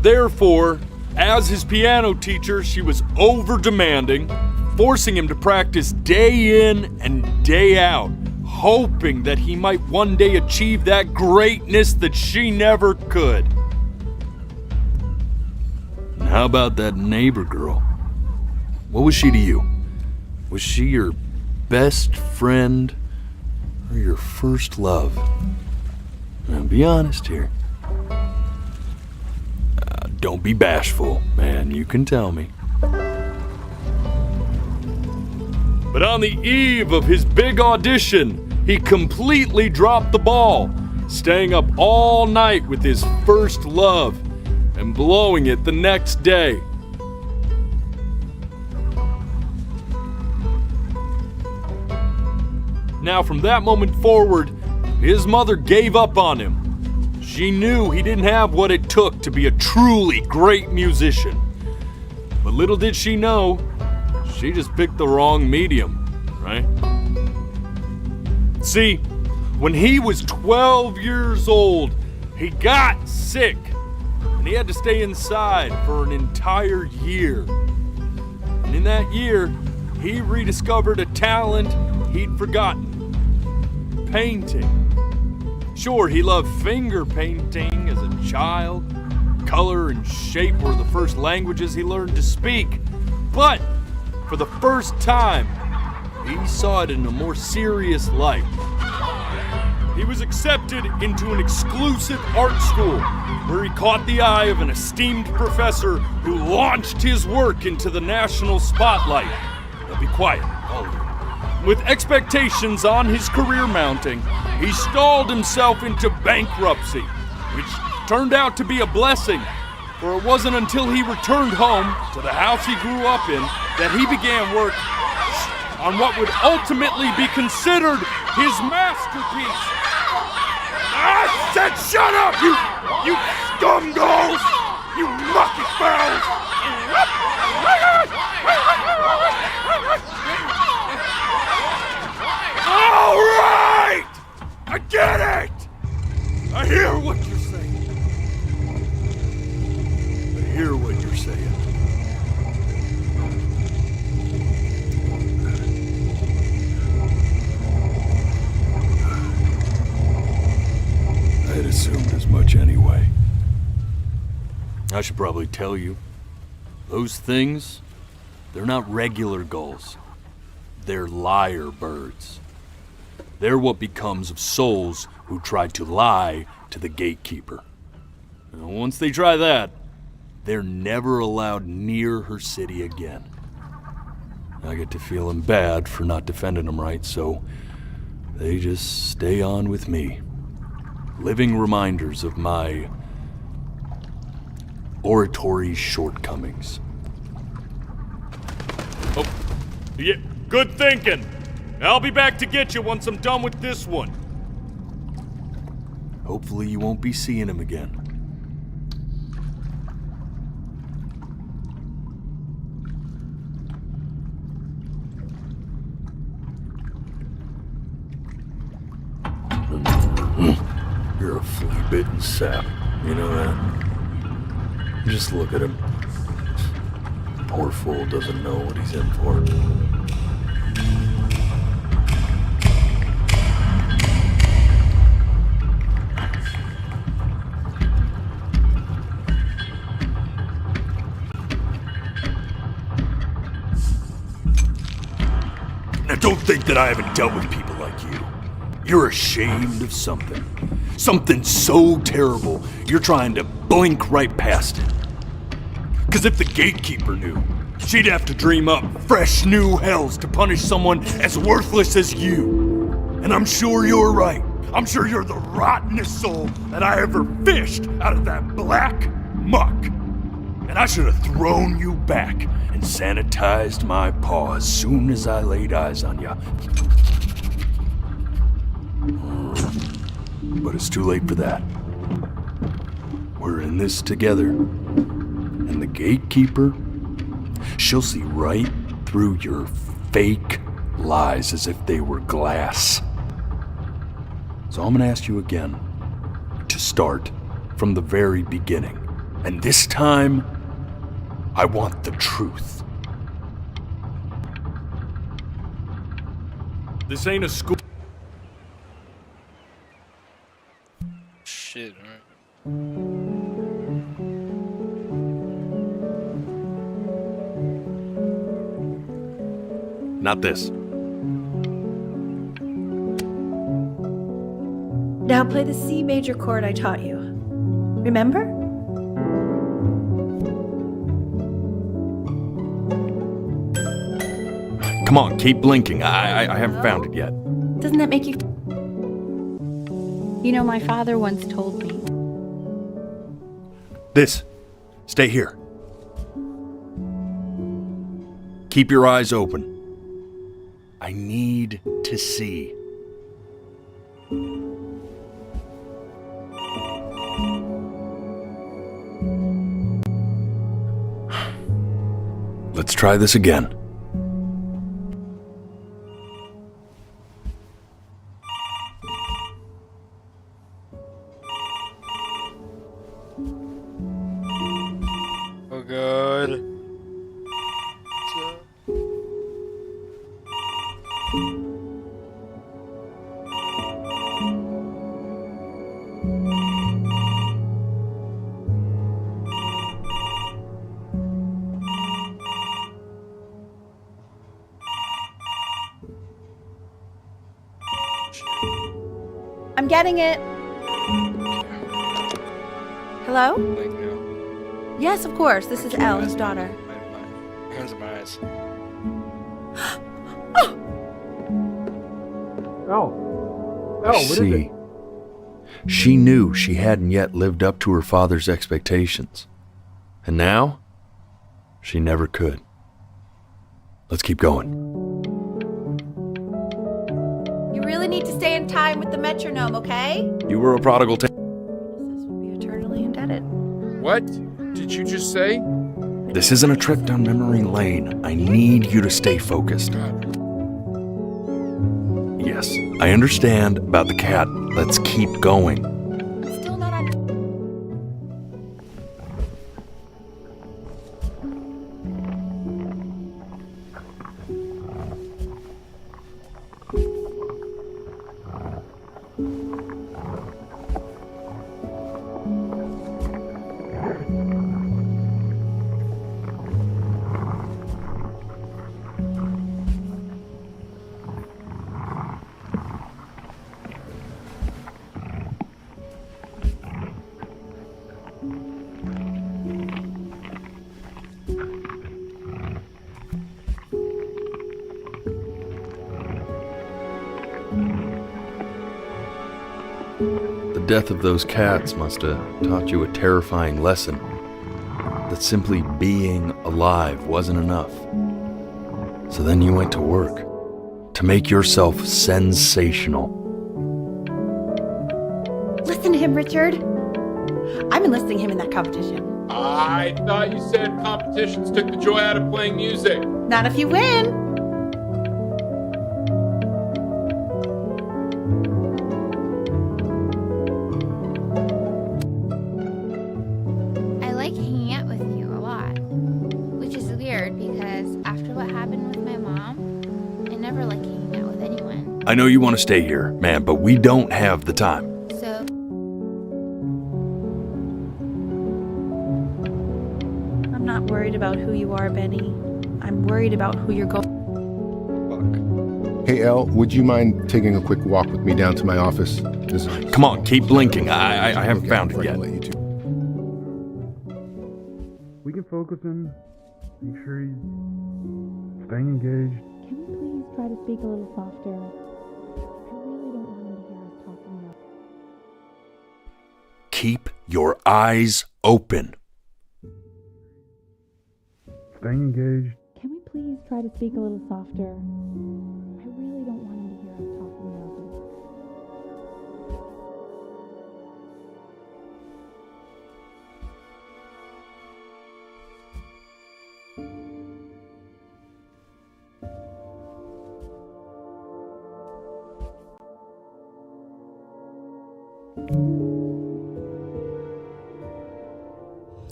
Therefore, as his piano teacher, she was over-demanding, forcing him to practice day in and day out, hoping that he might one day achieve that greatness that she never could. And how about that neighbor girl? What was she to you? Was she your best friend or your first love? Now, be honest here. Don't be bashful, man, you can tell me. But on the eve of his big audition, he completely dropped the ball, staying up all night with his first love and blowing it the next day. Now, from that moment forward, his mother gave up on him. She knew he didn't have what it took to be a truly great musician. But little did she know, she just picked the wrong medium, right? See, when he was 12 years old, he got sick, and he had to stay inside for an entire year. And in that year, he rediscovered a talent he'd forgotten: painting. Sure, he loved finger painting as a child. Color and shape were the first languages he learned to speak. But for the first time, he saw it in a more serious light. He was accepted into an exclusive art school where he caught the eye of an esteemed professor who launched his work into the national spotlight. Now be quiet, all of you. With expectations on his career mounting, he stalled himself into bankruptcy, which turned out to be a blessing, for it wasn't until he returned home to the house he grew up in that he began work. on what would ultimately be considered his masterpiece. I said shut up, you scumballs! You mucky fowls! All right! I get it! I hear what you're saying. I hear what you're saying. I had assumed as much anyway. I should probably tell you, those things, they're not regular gulls. They're lyre birds. They're what becomes of souls who try to lie to the gatekeeper. And once they try that, they're never allowed near her city again. I get to feeling bad for not defending them right, so they just stay on with me. Living reminders of my oratory shortcomings. Oh, yeah, good thinking. I'll be back to get you once I'm done with this one. Hopefully you won't be seeing him again. You're a flea-bitten sap, you know that? Just look at him. Poor fool doesn't know what he's in for. Now don't think that I haven't dealt with people like you. You're ashamed of something. Something so terrible, you're trying to blink right past it. Because if the gatekeeper knew, she'd have to dream up fresh new hells to punish someone as worthless as you. And I'm sure you're right. I'm sure you're the rottenest soul that I ever fished out of that black muck. And I should have thrown you back and sanitized my paw as soon as I laid eyes on you. But it's too late for that. We're in this together. And the gatekeeper, she'll see right through your fake lies as if they were glass. So I'm gonna ask you again to start from the very beginning. And this time, I want the truth. This ain't a school. Shit, alright. Not this. Now play the C major chord I taught you. Remember? Come on, keep blinking. I haven't found it yet. Doesn't that make you... You know, my father once told me. This. Stay here. Keep your eyes open. I need to see. Let's try this again. Oh god. I'm getting it. Hello? Like, no. Yes, of course. This is Elle, his daughter. My hands on my eyes. Oh, what is it? She knew she hadn't yet lived up to her father's expectations. And now, she never could. Let's keep going. really need to stay in time with the metronome, okay? You were a prodigal. Be eternally indebted. What did you just say? This isn't a trip down memory lane. I need you to stay focused. Yes, I understand about the cat. Let's keep going. Still not on. The death of those cats must have taught you a terrifying lesson. That simply being alive wasn't enough. So then you went to work to make yourself sensational. Listen to him, Richard. I'm enlisting him in that competition. I thought you said competitions took the joy out of playing music. Not if you win. I like hanging out with you a lot, which is weird because after what happened with my mom, I never like hanging out with anyone. I know you want to stay here, man, but we don't have the time. So, I'm not worried about who you are, Benny. I'm worried about who you're going. Hey, Elle, would you mind taking a quick walk with me down to my office? Come on, keep blinking. I haven't found it yet. We can focus in, make sure he's staying engaged. Can we please try to speak a little softer? I really don't want him to hear us talking about. Keep your eyes open. Staying engaged. Can we please try to speak a little softer? I really don't want him to hear us talking about this.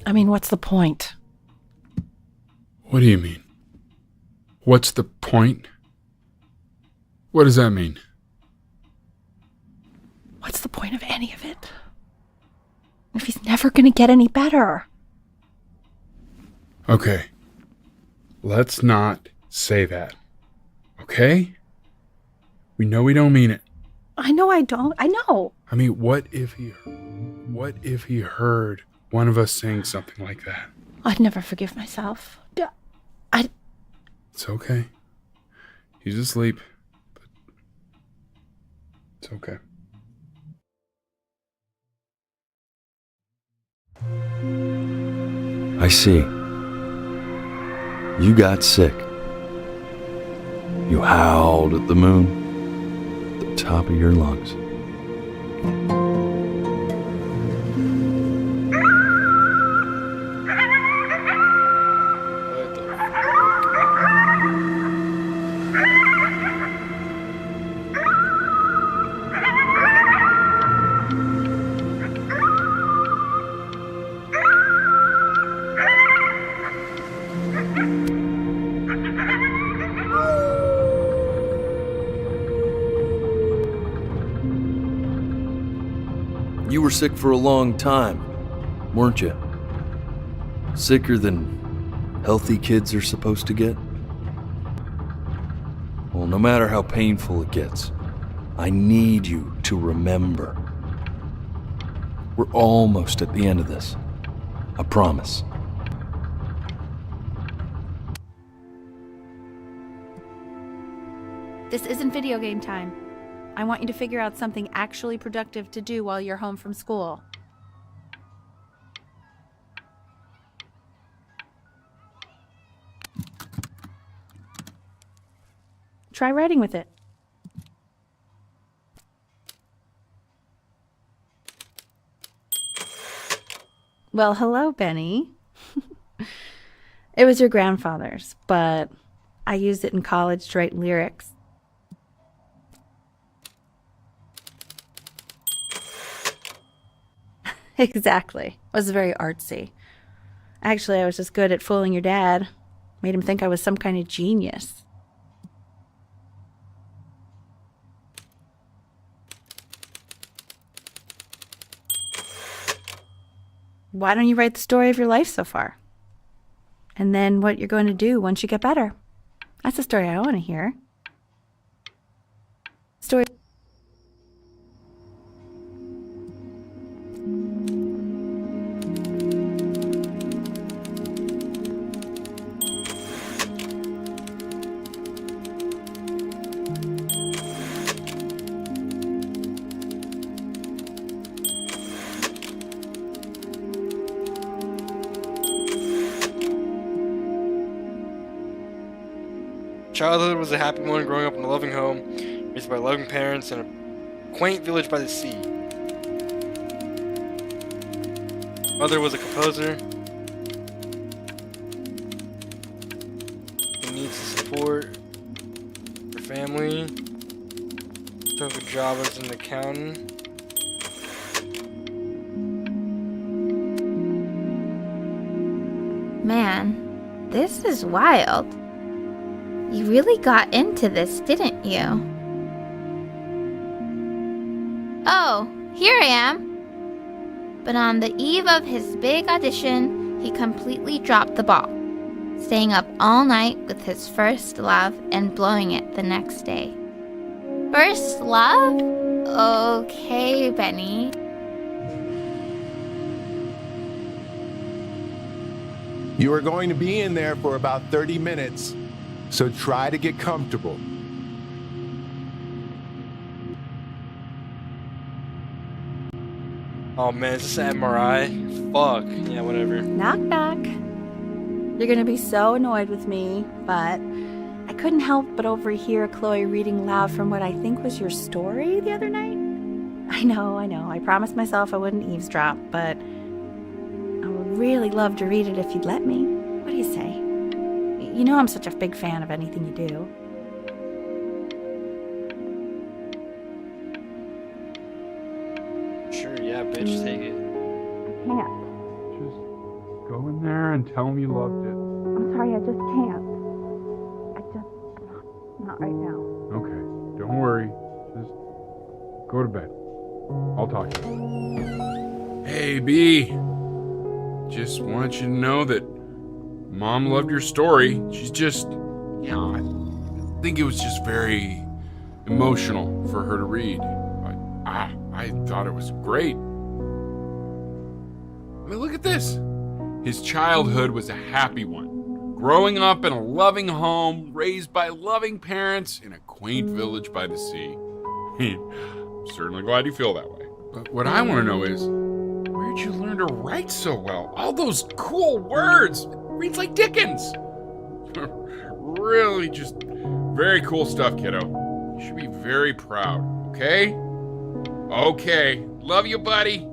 I mean, what's the point? What do you mean? What's the point? What does that mean? What's the point of any of it? If he's never gonna get any better. Okay. Let's not say that. Okay? We know we don't mean it. I know I don't. I know. I mean, what if he heard one of us saying something like that? I'd never forgive myself. It's okay. He's asleep, but it's okay. I see. You got sick. You howled at the moon, at the top of your lungs. You were sick for a long time, weren't you? Sicker than healthy kids are supposed to get? Well, no matter how painful it gets, I need you to remember. We're almost at the end of this. I promise. This isn't video game time. I want you to figure out something actually productive to do while you're home from school. Try writing with it. Well, hello, Benny. It was your grandfather's, but I used it in college to write lyrics. Exactly. It was very artsy. Actually, I was just good at fooling your dad. Made him think I was some kind of genius. Why don't you write the story of your life so far? And then what you're going to do once you get better. That's the story I want to hear. Story. Childhood was a happy one, growing up in a loving home, raised by loving parents in a quaint village by the sea. Mother was a composer. He needs the support for family. Took a job as an accountant. Man, this is wild. You really got into this, didn't you? Oh, here I am. But on the eve of his big audition, he completely dropped the ball, staying up all night with his first love and blowing it the next day. First love? Okay, Benny. You are going to be in there for about 30 minutes. So try to get comfortable. Oh man, is this an MRI? Fuck. Yeah, whatever. Knock, knock. You're gonna be so annoyed with me, but I couldn't help but overhear Chloe reading loud from what I think was your story the other night. I know. I promised myself I wouldn't eavesdrop, but I would really love to read it if you'd let me. What do you say? You know I'm such a big fan of anything you do. Sure, yeah, bitch, take it. Can't. Just go in there and tell him you loved it. I'm sorry, I just can't. Not right now. Okay, don't worry. Just go to bed. I'll talk to you. Hey, B. Just want you to know that Mom loved your story. She's just, I think it was just very emotional for her to read. But I thought it was great. I mean, look at this. His childhood was a happy one. Growing up in a loving home, raised by loving parents in a quaint village by the sea. I'm certainly glad you feel that way. But what I want to know is, where'd you learn to write so well? All those cool words. Reads like Dickens. Really just very cool stuff, kiddo. You should be very proud, okay? Okay. Love you, buddy.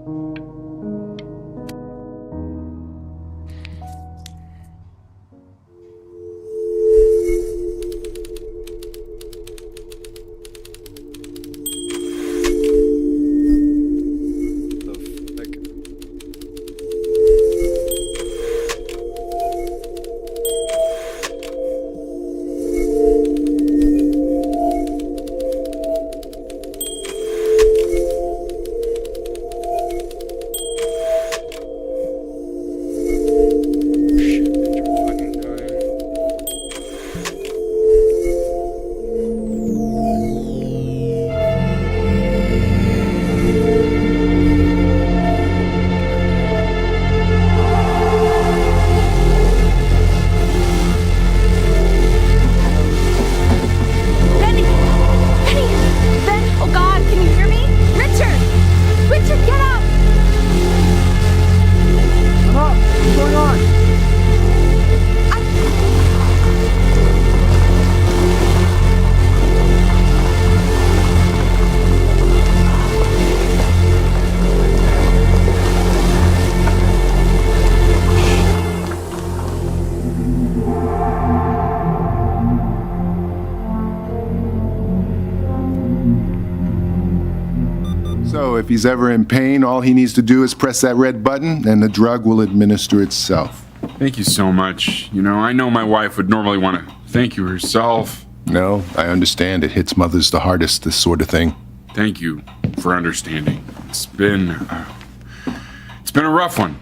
So if he's ever in pain, all he needs to do is press that red button and the drug will administer itself. Thank you so much. You know, I know my wife would normally want to thank you herself. No, I understand. It hits mothers the hardest, this sort of thing. Thank you for understanding. It's been a rough one.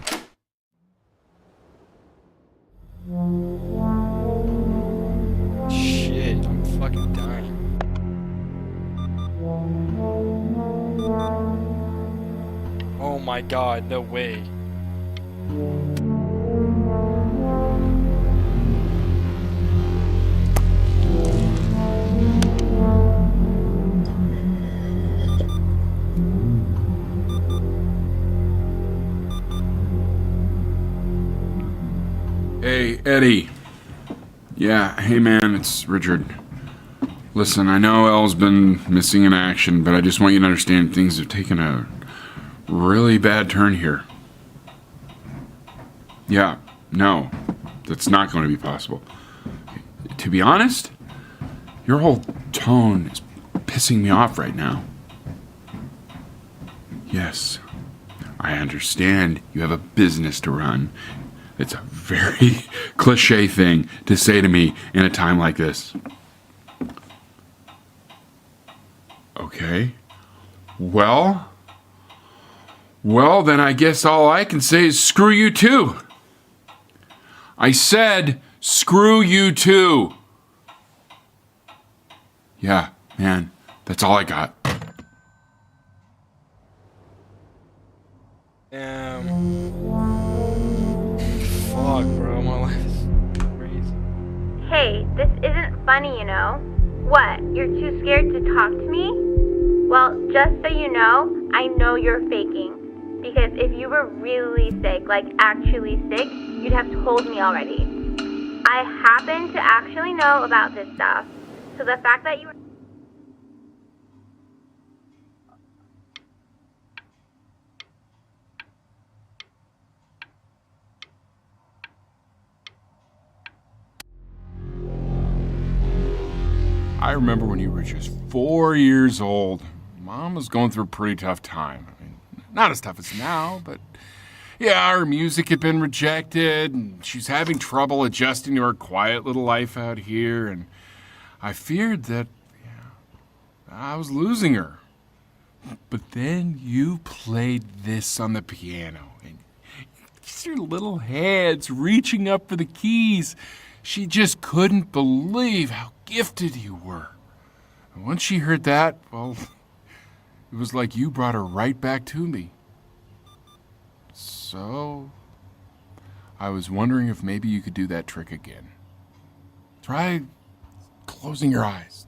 Shit, I'm fucking dying. Oh my god, no way. Hey, Eddie. Yeah, hey man, it's Richard. Listen, I know Elle's been missing in action, but I just want you to understand things have taken a really bad turn here. Yeah, no, that's not going to be possible. To be honest, your whole tone is pissing me off right now. Yes, I understand you have a business to run. It's a very cliche thing to say to me in a time like this. Okay. Well, then I guess all I can say is screw you too. I said screw you too. Yeah, man, that's all I got. Fuck, bro, my life is crazy. Hey, this isn't funny, you know? What, you're too scared to talk to me? Well, just so you know, I know you're faking. Because if you were really sick, like actually sick, you'd have told me already. I happen to actually know about this stuff. So the fact that you were... I remember when you were just 4 years old. Mom was going through a pretty tough time. I mean, not as tough as now, but yeah, her music had been rejected, and she's having trouble adjusting to her quiet little life out here, and I feared that I was losing her. But then you played this on the piano, and just your little hands reaching up for the keys. She just couldn't believe how gifted you were. And once she heard that, well, it was like you brought her right back to me. So, I was wondering if maybe you could do that trick again. Try closing your eyes.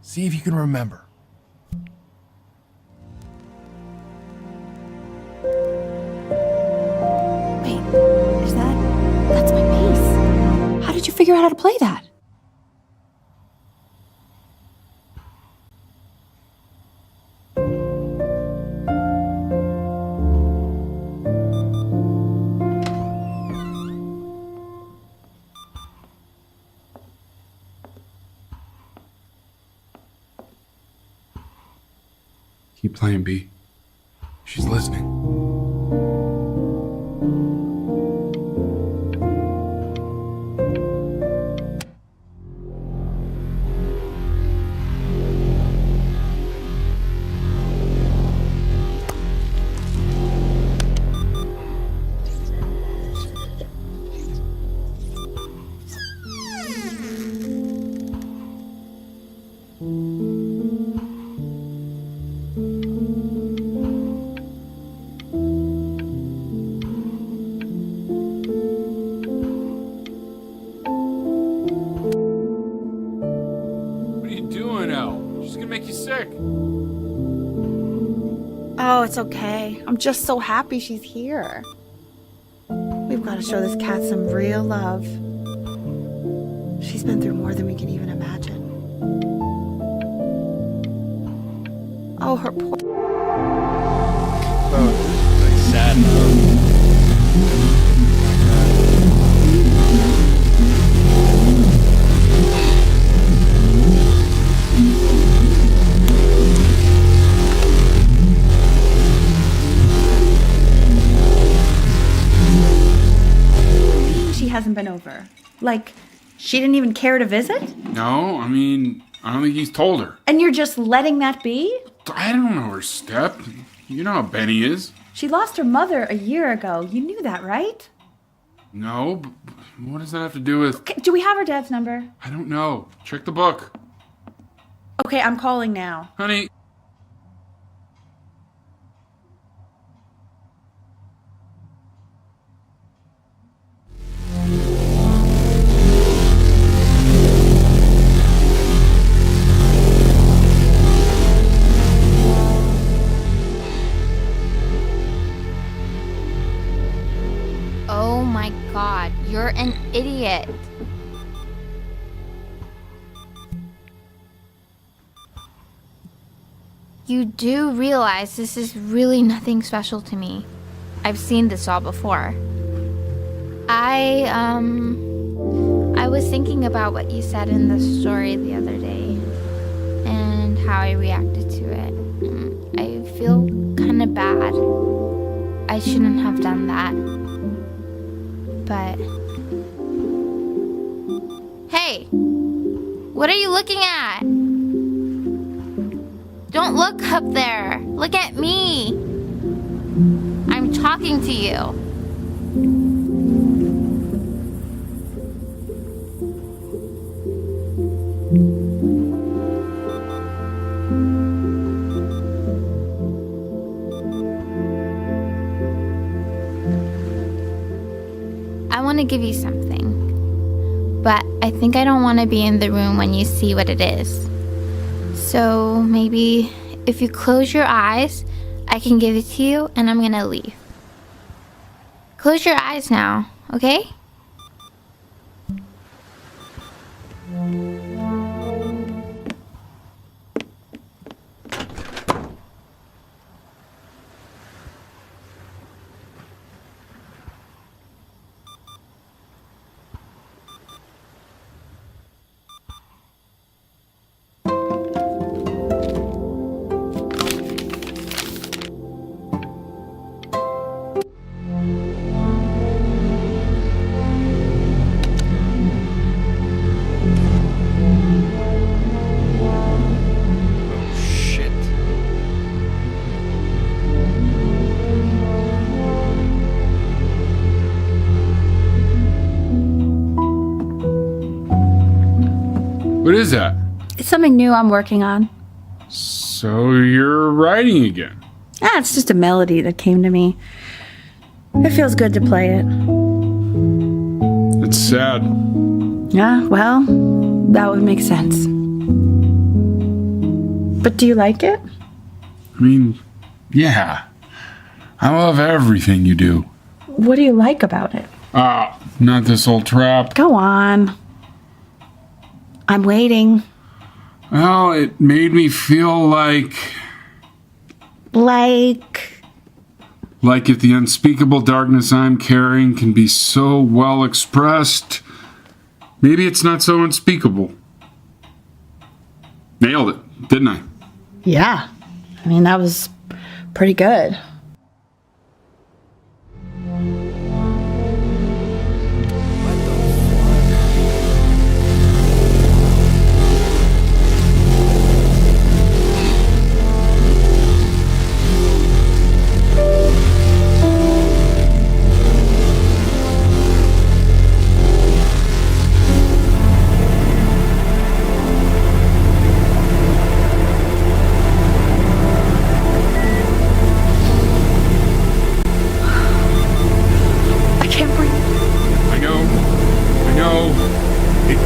See if you can remember. Wait, that's my bass. How did you figure out how to play that? Keep playing, B. She's listening. Oh, it's okay. I'm just so happy she's here. We've got to show this cat some real love. She's been through more than we can even imagine. Oh, her poor... Oh, it's really sad now. Like, she didn't even care to visit? No, I mean, I don't think he's told her. And you're just letting that be? I don't know her step. You know how Benny is. She lost her mother a year ago. You knew that, right? No, but what does that have to do with... Okay, do we have her dad's number? I don't know. Check the book. Okay, I'm calling now. Honey. Oh my god, you're an idiot. You do realize this is really nothing special to me. I've seen this all before. I was thinking about what you said in the story the other day and how I reacted to it. I feel kind of bad. I shouldn't have done that. But... Hey! What are you looking at? Don't look up there. Look at me. I'm talking to you. I want to give you something, but I think I don't want to be in the room when you see what it is. So maybe if you close your eyes, I can give it to you and I'm gonna leave. Close your eyes now, okay? What is that? It's something new I'm working on. So you're writing again? It's just a melody that came to me. It feels good to play it. It's sad. Yeah, well, that would make sense. But do you like it? I mean, yeah. I love everything you do. What do you like about it? Not this old trap. Go on. I'm waiting. Well, it made me feel like if the unspeakable darkness I'm carrying can be so well expressed, maybe it's not so unspeakable. Nailed it, didn't I? Yeah. I mean, that was pretty good.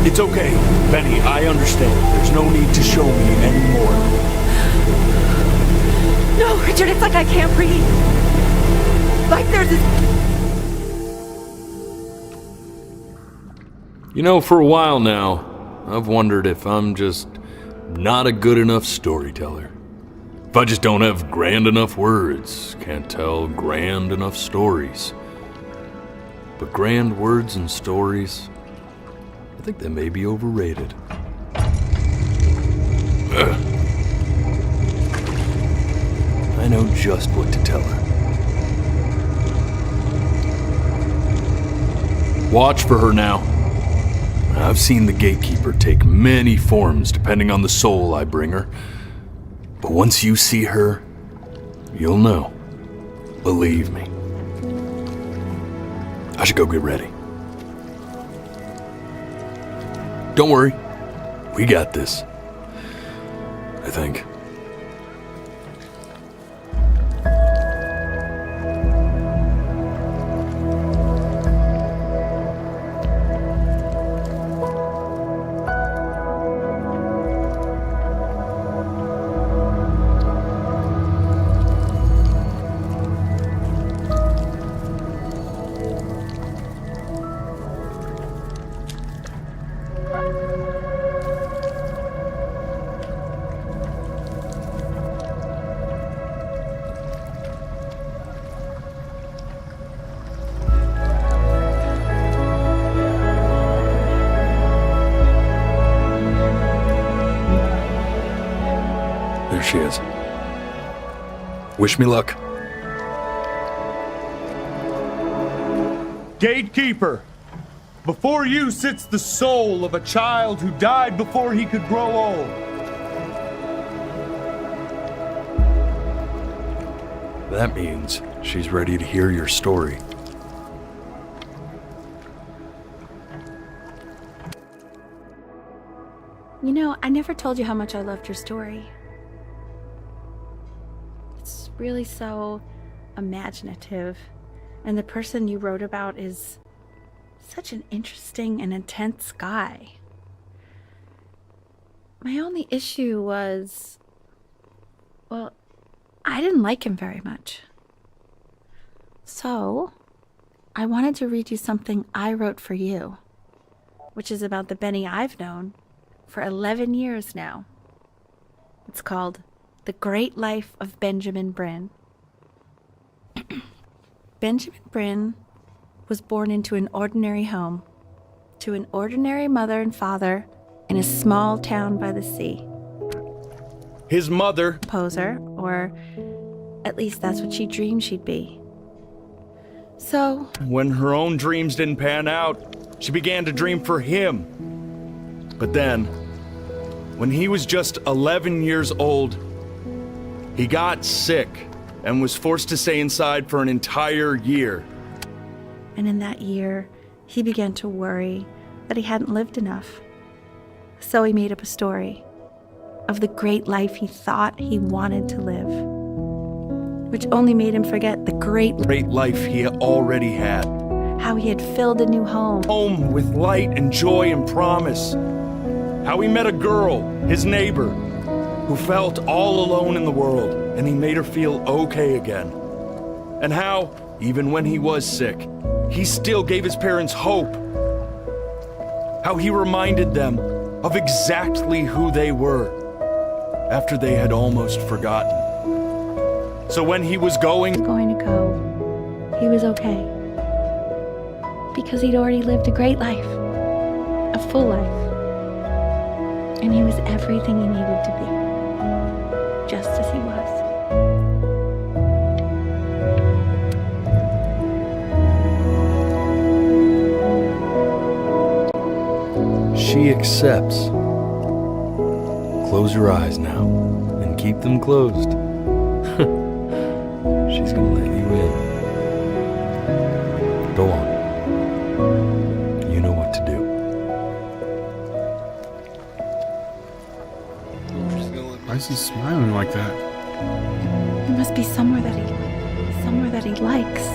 It's okay, Benny, I understand. There's no need to show me anymore. No, Richard, it's like I can't breathe. Like there's this... You know, for a while now, I've wondered if I'm just not a good enough storyteller. If I just don't have grand enough words, can't tell grand enough stories. But grand words and stories, I think they may be overrated. I know just what to tell her. Watch for her now. I've seen the Gatekeeper take many forms depending on the soul I bring her. But once you see her, you'll know. Believe me. I should go get ready. Don't worry. We got this. I think. There she is. Wish me luck. Gatekeeper, before you sits the soul of a child who died before he could grow old. That means she's ready to hear your story. You know, I never told you how much I loved your story. It's really so imaginative, and the person you wrote about is such an interesting and intense guy. My only issue was, well, I didn't like him very much. So, I wanted to read you something I wrote for you, which is about the Benny I've known for 11 years now. It's called The Great Life of Benjamin Bryn. Benjamin Bryn was born into an ordinary home, to an ordinary mother and father in a small town by the sea. His mother, Poser, or at least that's what she dreamed she'd be. So, when her own dreams didn't pan out, she began to dream for him. But then, when he was just 11 years old, he got sick and was forced to stay inside for an entire year. and in that year, he began to worry that he hadn't lived enough. So he made up a story of the great life he thought he wanted to live, which only made him forget the great life he already had. How he had filled a new home. Home with light and joy and promise. How he met a girl, his neighbor, who felt all alone in the world, and he made her feel okay again. And how, even when he was sick, he still gave his parents hope. How he reminded them of exactly who they were after they had almost forgotten. So when he was going to go, he was okay. Because he'd already lived a great life, a full life. And he was everything he needed to be, just as he was. She accepts. Close your eyes now, and keep them closed. She's gonna let you in. Go on. You know what to do. Why is he smiling like that? There must be somewhere that he likes.